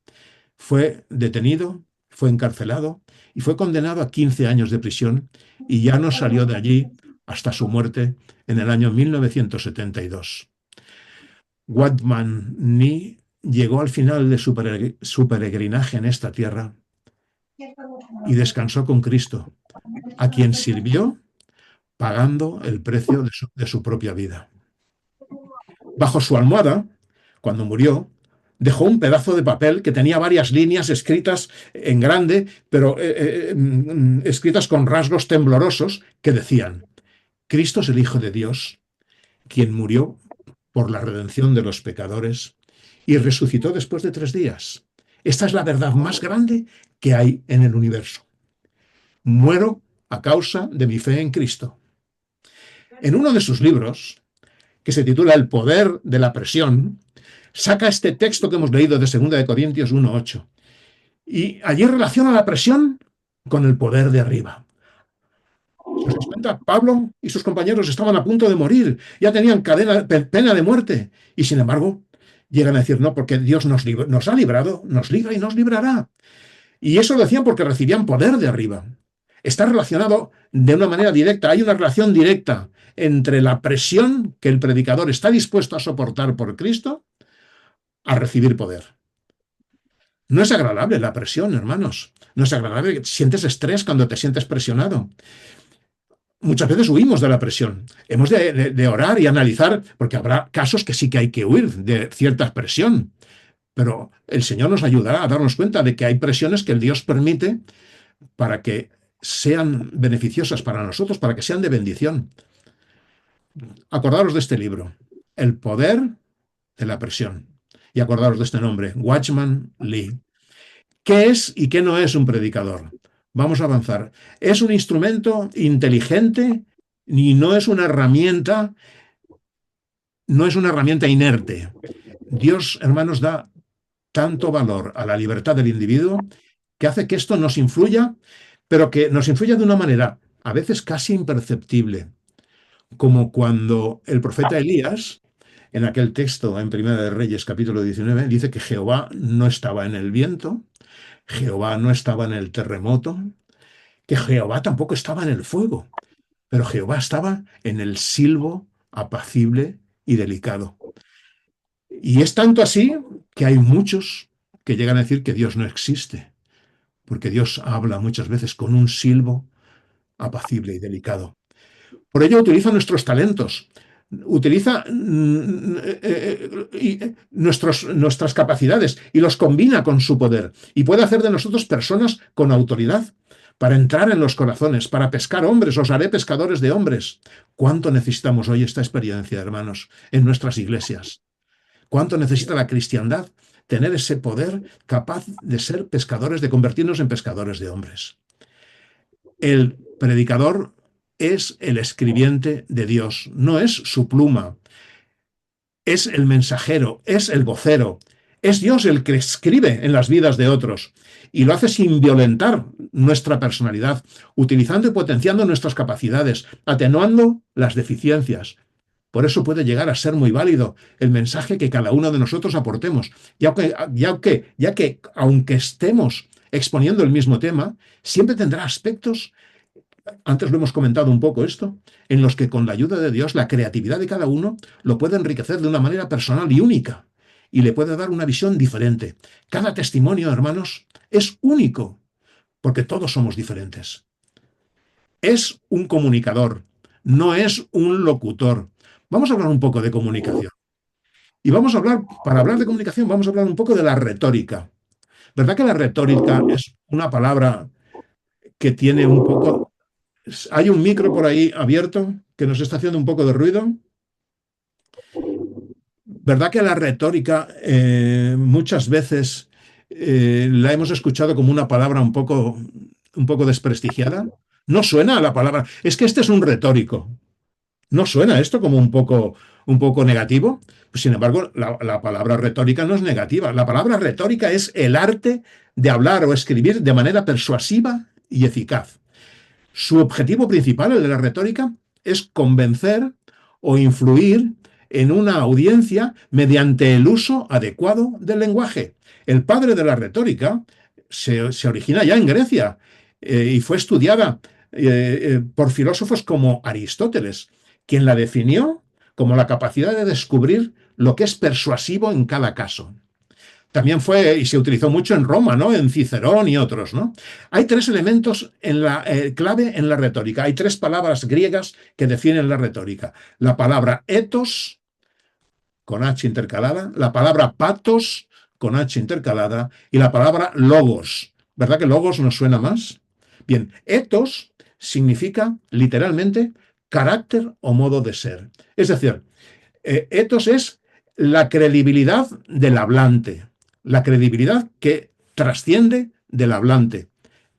Fue detenido, fue encarcelado y fue condenado a 15 años de prisión y ya no salió de allí hasta su muerte en el año 1972. Watman Nee llegó al final de su peregrinaje en esta tierra y descansó con Cristo, a quien sirvió pagando el precio de su propia vida. Bajo su almohada, cuando murió, dejó un pedazo de papel que tenía varias líneas escritas en grande, pero escritas con rasgos temblorosos, que decían: Cristo es el Hijo de Dios, quien murió por la redención de los pecadores y resucitó después de 3 días. Esta es la verdad más grande que hay en el universo. Muero a causa de mi fe en Cristo. En uno de sus libros, que se titula El poder de la presión, saca este texto que hemos leído de 2 Corintios 1:8. Y allí relaciona la presión con el poder de arriba. ¿Os dais cuenta? Pablo y sus compañeros estaban a punto de morir, ya tenían pena de muerte, y sin embargo llegan a decir: no, porque Dios nos ha librado, nos libra y nos librará. Y eso lo decían porque recibían poder de arriba. Está relacionado de una manera directa, hay una relación directa entre la presión que el predicador está dispuesto a soportar por Cristo a recibir poder. No es agradable la presión, hermanos. No es agradable. Sientes estrés cuando te sientes presionado. Muchas veces huimos de la presión. Hemos de orar y analizar, porque habrá casos que sí que hay que huir de cierta presión. Pero el Señor nos ayudará a darnos cuenta de que hay presiones que el Dios permite para que sean beneficiosas para nosotros, para que sean de bendición. Acordaros de este libro, El poder de la presión. Y acordaros de este nombre, Watchman Nee. ¿Qué es y qué no es un predicador? Vamos a avanzar. ¿Es un instrumento inteligente y no es una herramienta, no es una herramienta inerte? Dios, hermanos, da tanto valor a la libertad del individuo que hace que esto nos influya, pero que nos influya de una manera a veces casi imperceptible, como cuando el profeta Elías, en aquel texto en Primera de Reyes, capítulo 19, dice que Jehová no estaba en el viento, Jehová no estaba en el terremoto, que Jehová tampoco estaba en el fuego, pero Jehová estaba en el silbo apacible y delicado. Y es tanto así que hay muchos que llegan a decir que Dios no existe, porque Dios habla muchas veces con un silbo apacible y delicado. Por ello utiliza nuestros talentos, utiliza nuestras capacidades y los combina con su poder. Y puede hacer de nosotros personas con autoridad para entrar en los corazones, para pescar hombres. Os haré pescadores de hombres. ¿Cuánto necesitamos hoy esta experiencia, hermanos, en nuestras iglesias? ¿Cuánto necesita la cristiandad tener ese poder capaz de ser pescadores, de convertirnos en pescadores de hombres? El predicador es el escribiente de Dios, no es su pluma, es el mensajero, es el vocero, es Dios el que escribe en las vidas de otros y lo hace sin violentar nuestra personalidad, utilizando y potenciando nuestras capacidades, atenuando las deficiencias. Por eso puede llegar a ser muy válido el mensaje que cada uno de nosotros aportemos, ya que aunque estemos exponiendo el mismo tema, siempre tendrá aspectos antes lo hemos comentado un poco esto, en los que con la ayuda de Dios la creatividad de cada uno lo puede enriquecer de una manera personal y única y le puede dar una visión diferente. Cada testimonio, hermanos, es único porque todos somos diferentes. Es un comunicador, no es un locutor. Vamos a hablar un poco de comunicación. Y vamos a hablar, para hablar de comunicación, vamos a hablar un poco de la retórica. ¿Verdad que la retórica es una palabra que tiene un poco... Hay un micro por ahí abierto que nos está haciendo un poco de ruido? ¿Verdad que la retórica muchas veces la hemos escuchado como una palabra un poco desprestigiada? No suena a la palabra. Es que este es un retórico. ¿No suena esto como un poco negativo? Pues, sin embargo, la palabra retórica no es negativa. La palabra retórica es el arte de hablar o escribir de manera persuasiva y eficaz. Su objetivo principal, el de la retórica, es convencer o influir en una audiencia mediante el uso adecuado del lenguaje. El padre de la retórica se origina ya en Grecia y fue estudiada por filósofos como Aristóteles, quien la definió como la capacidad de descubrir lo que es persuasivo en cada caso. También fue y se utilizó mucho en Roma, ¿no? En Cicerón y otros, ¿no? Hay tres elementos clave en la retórica. Hay tres palabras griegas que definen la retórica. La palabra ethos, con H intercalada, la palabra patos, con H intercalada, y la palabra logos. ¿Verdad que logos nos suena más? Bien, ethos significa literalmente carácter o modo de ser. Es decir, ethos es la credibilidad del hablante, la credibilidad que trasciende del hablante.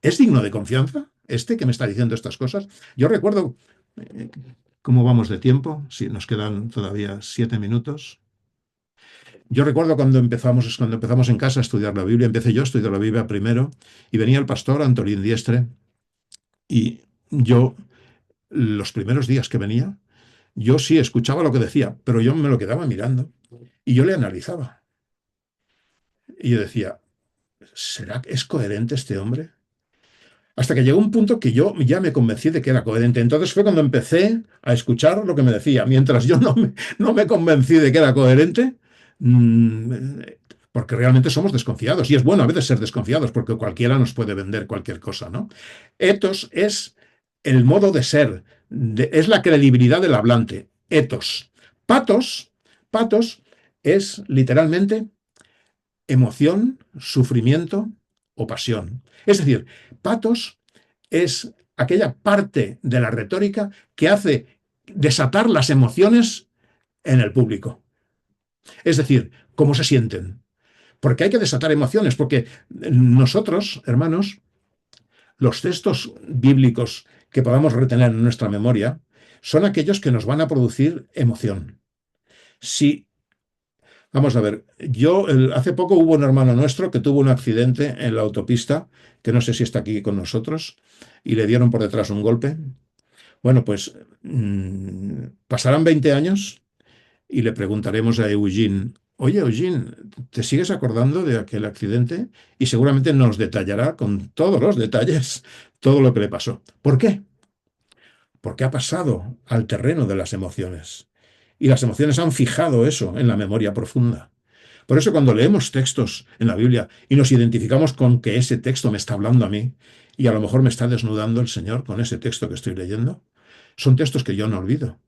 ¿Es digno de confianza este que me está diciendo estas cosas? Yo recuerdo, eh, ¿cómo vamos de tiempo? Sí, nos quedan todavía 7 minutos. Yo recuerdo cuando empezamos en casa a estudiar la Biblia, empecé yo a estudiar la Biblia primero, y venía el pastor Antolín Diestre, y yo, los primeros días que venía, yo sí escuchaba lo que decía, pero yo me lo quedaba mirando y yo le analizaba. Y yo decía, ¿será que es coherente este hombre? Hasta que llegó un punto que yo ya me convencí de que era coherente. Entonces fue cuando empecé a escuchar lo que me decía. Mientras yo no me convencí de que era coherente, mmm, porque realmente somos desconfiados. Y es bueno a veces ser desconfiados, porque cualquiera nos puede vender cualquier cosa, ¿no? Ethos es el modo de ser, es la credibilidad del hablante. Ethos. Patos, patos es literalmente emoción, sufrimiento o pasión. Es decir, patos es aquella parte de la retórica que hace desatar las emociones en el público. Es decir, cómo se sienten. Porque hay que desatar emociones, porque nosotros, hermanos, los textos bíblicos que podamos retener en nuestra memoria son aquellos que nos van a producir emoción. Si Vamos a ver, hace poco hubo un hermano nuestro que tuvo un accidente en la autopista, que no sé si está aquí con nosotros, y le dieron por detrás un golpe. Bueno, pues pasarán 20 años y le preguntaremos a Eugene, oye Eugene, ¿te sigues acordando de aquel accidente? Y seguramente nos detallará con todos los detalles todo lo que le pasó. ¿Por qué? Porque ha pasado al terreno de las emociones. Y las emociones han fijado eso en la memoria profunda. Por eso cuando leemos textos en la Biblia y nos identificamos con que ese texto me está hablando a mí y a lo mejor me está desnudando el Señor con ese texto que estoy leyendo, son textos que yo no olvido.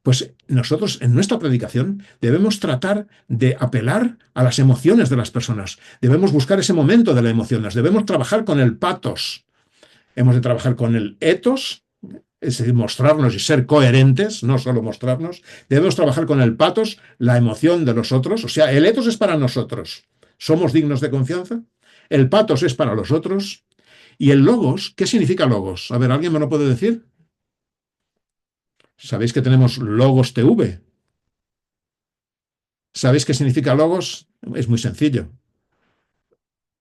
Pues nosotros en nuestra predicación debemos tratar de apelar a las emociones de las personas. Debemos buscar ese momento de las emociones. Debemos trabajar con el patos. Hemos de trabajar con el etos, es decir, mostrarnos y ser coherentes, no solo mostrarnos. Debemos trabajar con el patos, la emoción de los otros. O sea, el etos es para nosotros. ¿Somos dignos de confianza? El patos es para los otros. ¿Y el logos? ¿Qué significa logos? A ver, ¿alguien me lo puede decir? ¿Sabéis que tenemos logos TV? ¿Sabéis qué significa logos? Es muy sencillo.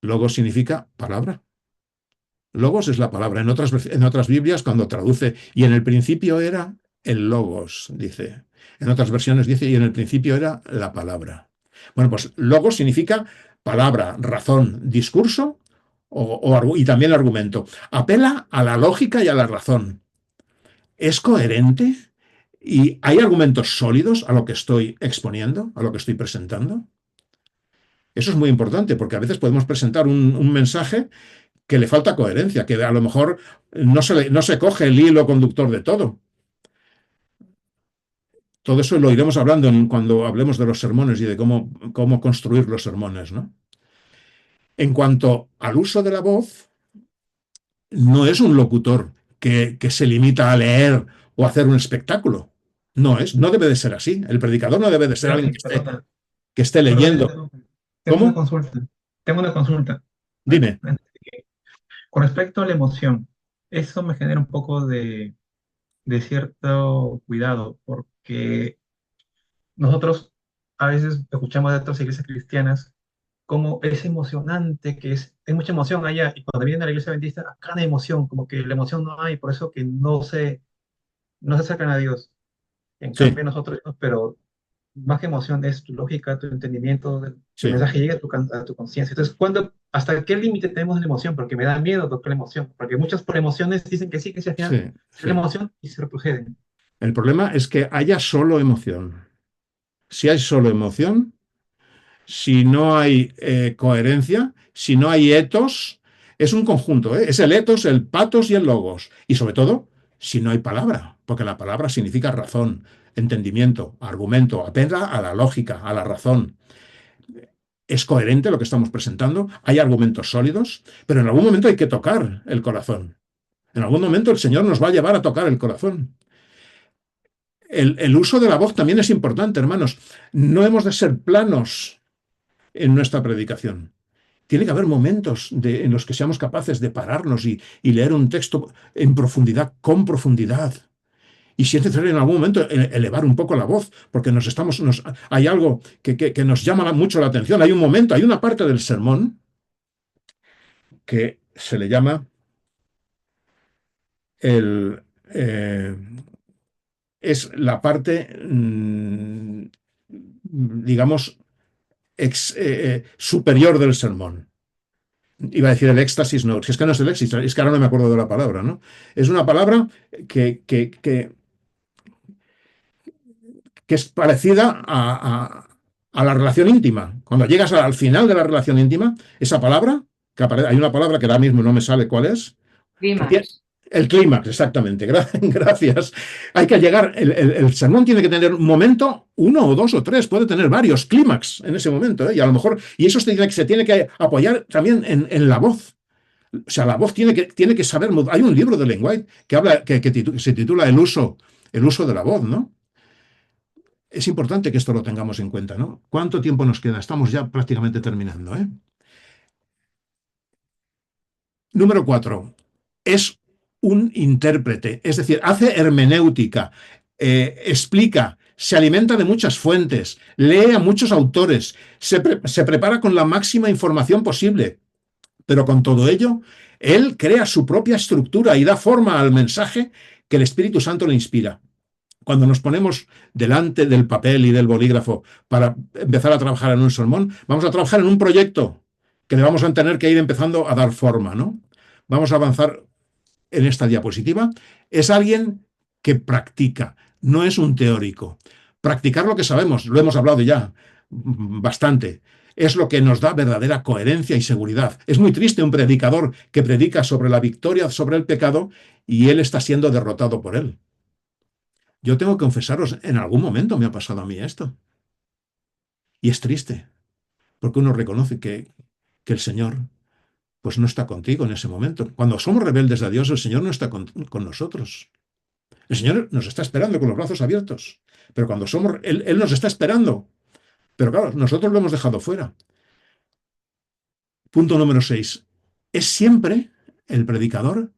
Logos significa palabra. Logos es la palabra. En otras Biblias, cuando traduce, y en el principio era el logos, dice. En otras versiones dice, y en el principio era la palabra. Bueno, pues logos significa palabra, razón, discurso y también el argumento. Apela a la lógica y a la razón. ¿Es coherente? ¿Y hay argumentos sólidos a lo que estoy exponiendo, a lo que estoy presentando? Eso es muy importante porque a veces podemos presentar un mensaje que le falta coherencia, que a lo mejor no se coge el hilo conductor de todo. Todo eso lo iremos hablando cuando hablemos de los sermones y de cómo construir los sermones, ¿no? En cuanto al uso de la voz, no es un locutor que se limita a leer o a hacer un espectáculo. No debe de ser así. El predicador no debe de ser alguien Perdona, que esté perdona, te leyendo. interrumpo. Tengo una ¿Cómo? consulta. Tengo una consulta. Dime. Con respecto a la emoción, eso me genera un poco de cierto cuidado, porque nosotros a veces escuchamos de otras iglesias cristianas como es emocionante, hay mucha emoción allá, y cuando viene a la iglesia adventista, acá no hay emoción, como que la emoción no hay, por eso que no se acercan a Dios. En Sí, cambio nosotros, pero más que emoción es tu lógica, tu entendimiento, que el sí, mensaje llegue a tu conciencia. Entonces, ¿hasta qué límite tenemos de la emoción? Porque me da miedo tocar la emoción, porque muchas por emociones dicen que sí, al final sí, es la sí. emoción y se retroceden. El problema es que haya solo emoción. Si hay solo emoción, si no hay coherencia, si no hay etos, es un conjunto, ¿eh? Es el etos, el patos y el logos. Y sobre todo, si no hay palabra, porque la palabra significa razón, entendimiento, argumento, apela a la lógica, a la razón. Es coherente lo que estamos presentando, hay argumentos sólidos, pero en algún momento hay que tocar el corazón. En algún momento el Señor nos va a llevar a tocar el corazón. El uso de la voz también es importante, hermanos. No hemos de ser planos en nuestra predicación. Tiene que haber momentos en los que seamos capaces de pararnos y leer un texto en profundidad, con profundidad. Y si es necesario en algún momento elevar un poco la voz, porque hay algo que nos llama mucho la atención. Hay un momento, hay una parte del sermón que se le llama el... eh, es la parte, digamos, superior del sermón. Iba a decir el éxtasis, no, si es que no es el éxtasis, es que ahora no me acuerdo de la palabra, ¿no? Es una palabra que, que, que, que es parecida a la relación íntima. Cuando llegas al final de la relación íntima, esa palabra, hay una palabra que ahora mismo no me sale cuál es, que tiene, Clímax. el clímax, exactamente. Gracias. Hay que llegar, el sermón tiene que tener un momento, uno o dos o tres, puede tener varios clímax en ese momento, ¿eh? Y a lo mejor, y eso se tiene que apoyar también en la voz. O sea, la voz tiene que saber. Hay un libro de Ellen White que habla, que se titula el uso de la voz, ¿no? Es importante que esto lo tengamos en cuenta, ¿no? ¿Cuánto tiempo nos queda? Estamos ya prácticamente terminando, ¿eh? Número 4. Es un intérprete, es decir, hace hermenéutica, explica, se alimenta de muchas fuentes, lee a muchos autores, se prepara con la máxima información posible, pero con todo ello, él crea su propia estructura y da forma al mensaje que el Espíritu Santo le inspira. Cuando nos ponemos delante del papel y del bolígrafo para empezar a trabajar en un sermón, vamos a trabajar en un proyecto que le vamos a tener que ir empezando a dar forma, ¿no? Vamos a avanzar en esta diapositiva. Es alguien que practica, no es un teórico. Practicar lo que sabemos, lo hemos hablado ya bastante, es lo que nos da verdadera coherencia y seguridad. Es muy triste un predicador que predica sobre la victoria sobre el pecado y él está siendo derrotado por él. Yo tengo que confesaros, en algún momento me ha pasado a mí esto. Y es triste, porque uno reconoce que el Señor pues no está contigo en ese momento. Cuando somos rebeldes a Dios, el Señor no está con nosotros. El Señor nos está esperando con los brazos abiertos. Pero cuando Él nos está esperando. Pero claro, nosotros lo hemos dejado fuera. Punto número 6. Es siempre el predicador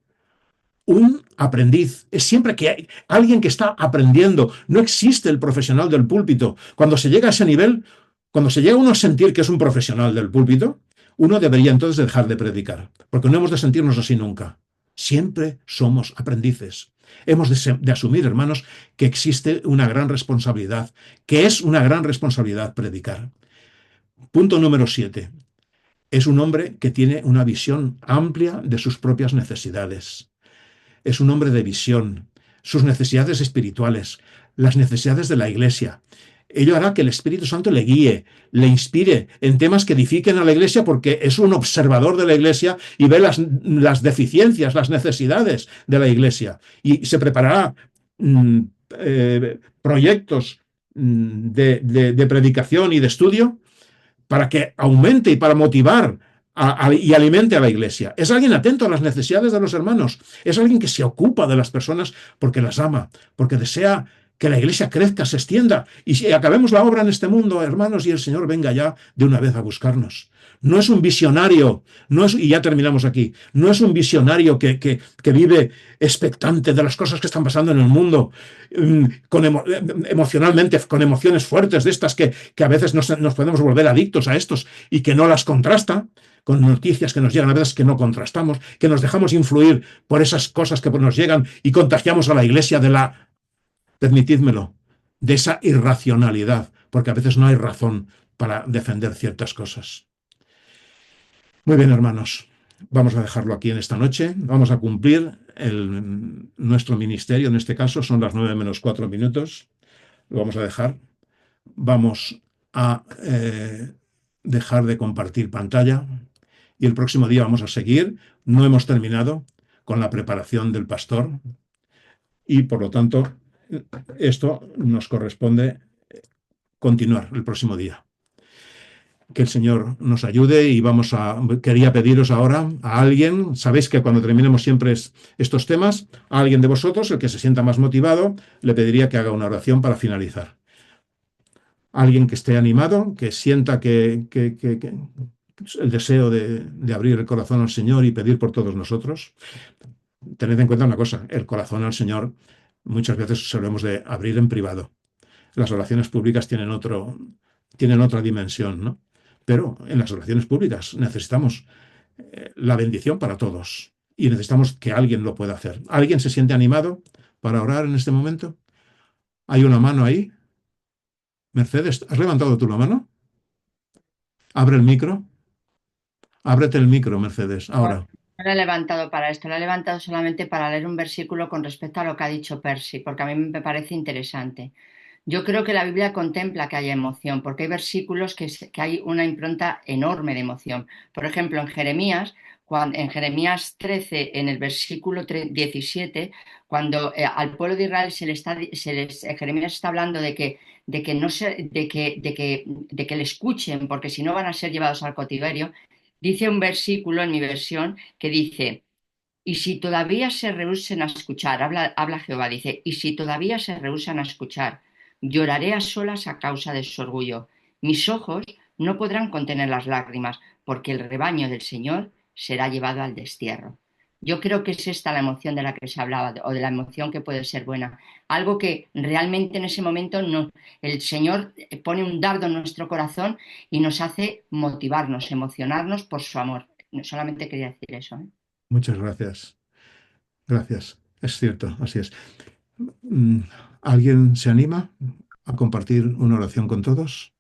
un aprendiz. Es siempre que hay alguien que está aprendiendo. No existe el profesional del púlpito. Cuando se llega a ese nivel, cuando se llega uno a sentir que es un profesional del púlpito, uno debería entonces dejar de predicar, porque no hemos de sentirnos así nunca. Siempre somos aprendices. Hemos de asumir, hermanos, que existe una gran responsabilidad, que es una gran responsabilidad predicar. Punto número 7. es un hombre que tiene una visión amplia de sus propias necesidades. Es un hombre de visión, sus necesidades espirituales, las necesidades de la Iglesia. Ello hará que el Espíritu Santo le guíe, le inspire en temas que edifiquen a la Iglesia porque es un observador de la Iglesia y ve las deficiencias, las necesidades de la Iglesia. Y se preparará mm, proyectos de predicación y de estudio para que aumente y para motivar y alimente a la iglesia. Es alguien atento a las necesidades de los hermanos. Es alguien que se ocupa de las personas porque las ama, porque desea que la iglesia crezca, se extienda y si acabemos la obra en este mundo, hermanos, y el Señor venga ya de una vez a buscarnos. No es un visionario, no es, y ya terminamos aquí, no es un visionario que vive expectante de las cosas que están pasando en el mundo, emocionalmente, con emociones fuertes de estas que a veces nos podemos volver adictos a estos y que no las contrasta, con noticias que nos llegan a veces que no contrastamos, que nos dejamos influir por esas cosas que nos llegan y contagiamos a la iglesia permitidmelo, de esa irracionalidad, porque a veces no hay razón para defender ciertas cosas. Muy bien, hermanos, vamos a dejarlo aquí en esta noche. Vamos a cumplir nuestro ministerio, en este caso son las 9 menos 4 minutos. Lo vamos a dejar. Vamos a dejar de compartir pantalla y el próximo día vamos a seguir. No hemos terminado con la preparación del pastor y por lo tanto esto nos corresponde continuar el próximo día. Que el Señor nos ayude y quería pediros ahora a alguien, sabéis que cuando terminemos siempre estos temas, a alguien de vosotros, el que se sienta más motivado, le pediría que haga una oración para finalizar. Alguien que esté animado, que sienta que el deseo de abrir el corazón al Señor y pedir por todos nosotros. Tened en cuenta una cosa, el corazón al Señor muchas veces se lo hemos de abrir en privado. Las oraciones públicas tienen otra dimensión, ¿no? Pero en las oraciones públicas necesitamos la bendición para todos y necesitamos que alguien lo pueda hacer. ¿Alguien se siente animado para orar en este momento? ¿Hay una mano ahí? Mercedes, ¿has levantado tú la mano? Abre el micro. Ábrete el micro, Mercedes, No, ahora. no lo he levantado para esto, lo he levantado solamente para leer un versículo con respecto a lo que ha dicho Percy, porque a mí me parece interesante. Yo creo que la Biblia contempla que haya emoción, porque hay versículos que hay una impronta enorme de emoción. Por ejemplo, en Jeremías 13, en el versículo 17, cuando al pueblo de Israel Jeremías está hablando de que no se, de que le escuchen, porque si no van a ser llevados al cautiverio. Dice un versículo en mi versión que dice, y si todavía se rehúsen a escuchar, habla Jehová, dice, y si todavía se rehúsan a escuchar, lloraré a solas a causa de su orgullo. Mis ojos no podrán contener las lágrimas, porque el rebaño del Señor será llevado al destierro. Yo creo que es esta la emoción de la que se hablaba, o de la emoción que puede ser buena. Algo que realmente en ese momento no, el Señor pone un dardo en nuestro corazón y nos hace motivarnos, emocionarnos por su amor. Solamente quería decir eso, ¿eh? Muchas gracias. Gracias. Es cierto, así es. Mm, ¿Alguien se anima a compartir una oración con todos?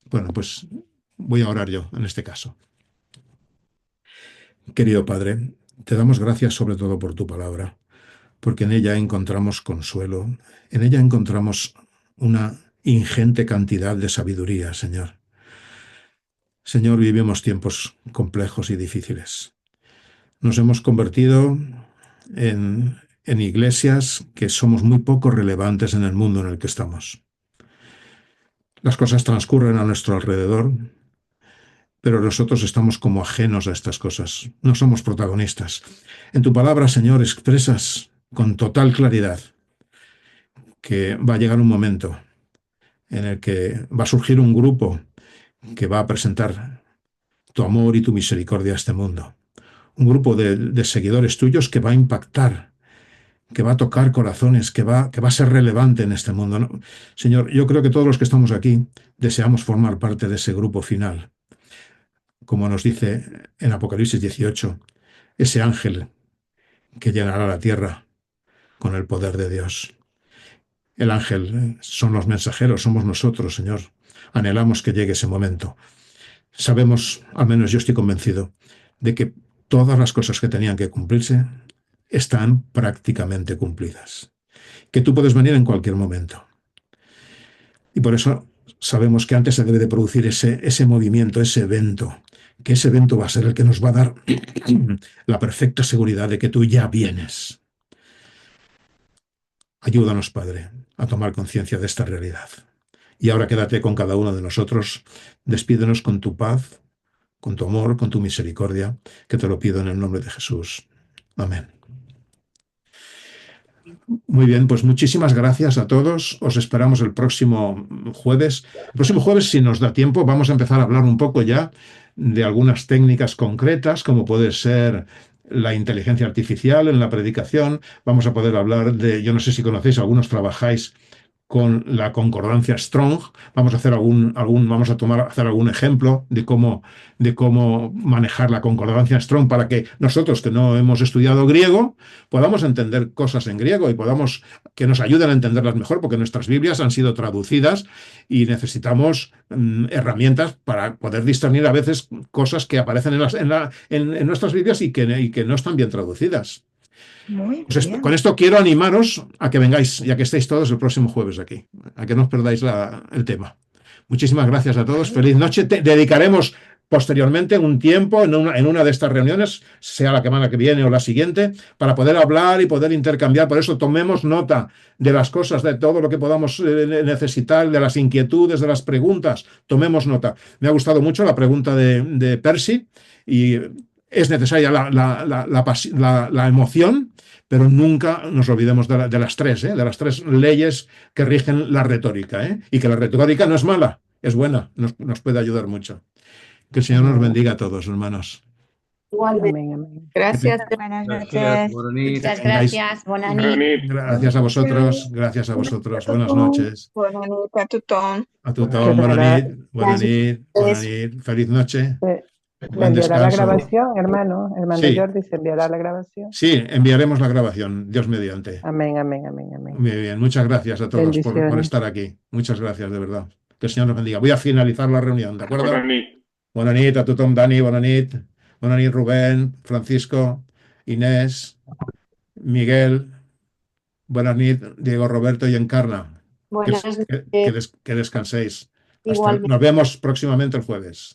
Bueno, pues voy a orar yo en este caso. Querido Padre, te damos gracias sobre todo por tu palabra, porque en ella encontramos consuelo, en ella encontramos una ingente cantidad de sabiduría, Señor. Señor, vivimos tiempos complejos y difíciles. Nos hemos convertido en iglesias que somos muy poco relevantes en el mundo en el que estamos. Las cosas transcurren a nuestro alrededor, pero nosotros estamos como ajenos a estas cosas. No somos protagonistas. En tu palabra, Señor, expresas con total claridad que va a llegar un momento en el que va a surgir un grupo que va a presentar tu amor y tu misericordia a este mundo. Un grupo de seguidores tuyos que va a impactar, que va a tocar corazones, que va a ser relevante en este mundo, ¿no? Señor, yo creo que todos los que estamos aquí deseamos formar parte de ese grupo final. Como nos dice en Apocalipsis 18, ese ángel que llenará la tierra con el poder de Dios. El ángel son los mensajeros, somos nosotros, Señor. Anhelamos que llegue ese momento. sabemos, al menos yo estoy convencido, de que todas las cosas que tenían que cumplirse están prácticamente cumplidas, que tú puedes venir en cualquier momento. Y por eso sabemos que antes se debe de producir ese movimiento, ese evento, que ese evento va a ser el que nos va a dar la perfecta seguridad de que tú ya vienes. Ayúdanos, Padre, a tomar conciencia de esta realidad. Y ahora quédate con cada uno de nosotros, despídenos con tu paz, con tu amor, con tu misericordia, que te lo pido en el nombre de Jesús. Amén. Muy bien, pues muchísimas gracias a todos. Os esperamos el próximo jueves. El próximo jueves, si nos da tiempo, vamos a empezar a hablar un poco ya de algunas técnicas concretas, como puede ser la inteligencia artificial en la predicación. Vamos a poder hablar de, yo no sé si conocéis, algunos trabajáis con la concordancia Strong. Vamos a hacer hacer algún ejemplo de cómo manejar la concordancia Strong para que nosotros que no hemos estudiado griego podamos entender cosas en griego y que nos ayuden a entenderlas mejor, porque nuestras Biblias han sido traducidas y necesitamos herramientas para poder discernir a veces cosas que aparecen en nuestras Biblias y que no están bien traducidas. Muy Pues bien. con esto quiero animaros a que vengáis, ya que estéis todos el próximo jueves aquí, a que no os perdáis el tema. Muchísimas gracias a todos. Feliz noche. Dedicaremos posteriormente un tiempo en una de estas reuniones, sea la semana que viene o la siguiente, para poder hablar y poder intercambiar. Por eso tomemos nota de las cosas, de todo lo que podamos necesitar, de las inquietudes, de las preguntas. Tomemos nota. Me ha gustado mucho la pregunta de Percy y es necesaria la emoción, pero nunca nos olvidemos de las tres, de las tres leyes que rigen la retórica, y que la retórica no es mala, es buena, nos puede ayudar mucho. Que el Señor nos bendiga a todos, hermanos. Igualmente. Amén, amén. Gracias. Buenas Gracias, noches. bona nit. Muchas Tengáis- gracias. Buena nit. Gracias a vosotros, gracias a vosotros. Buenas noches. Bona nit a tothom. A tothom, bona nit, bona Gracias. nit, bona nit. Feliz noche. ¿Se Buen enviará la descanso. grabación, hermano? Hermano Sí. Jordi, ¿se enviará la grabación? Sí, enviaremos la grabación, Dios mediante. Amén, amén, amén, amén. Muy bien, muchas gracias a todos por Bendiciones. estar aquí. Muchas gracias, de verdad. Que el Señor nos bendiga. Voy a finalizar la reunión, ¿de acuerdo? Bona nit a tothom, Dani, bona nit. Bona nit, Rubén, Francisco, Inés, Miguel. Buenas nit, Diego, Roberto y Encarna. Buenas Que descanséis. Igualmente. Nos vemos próximamente el jueves.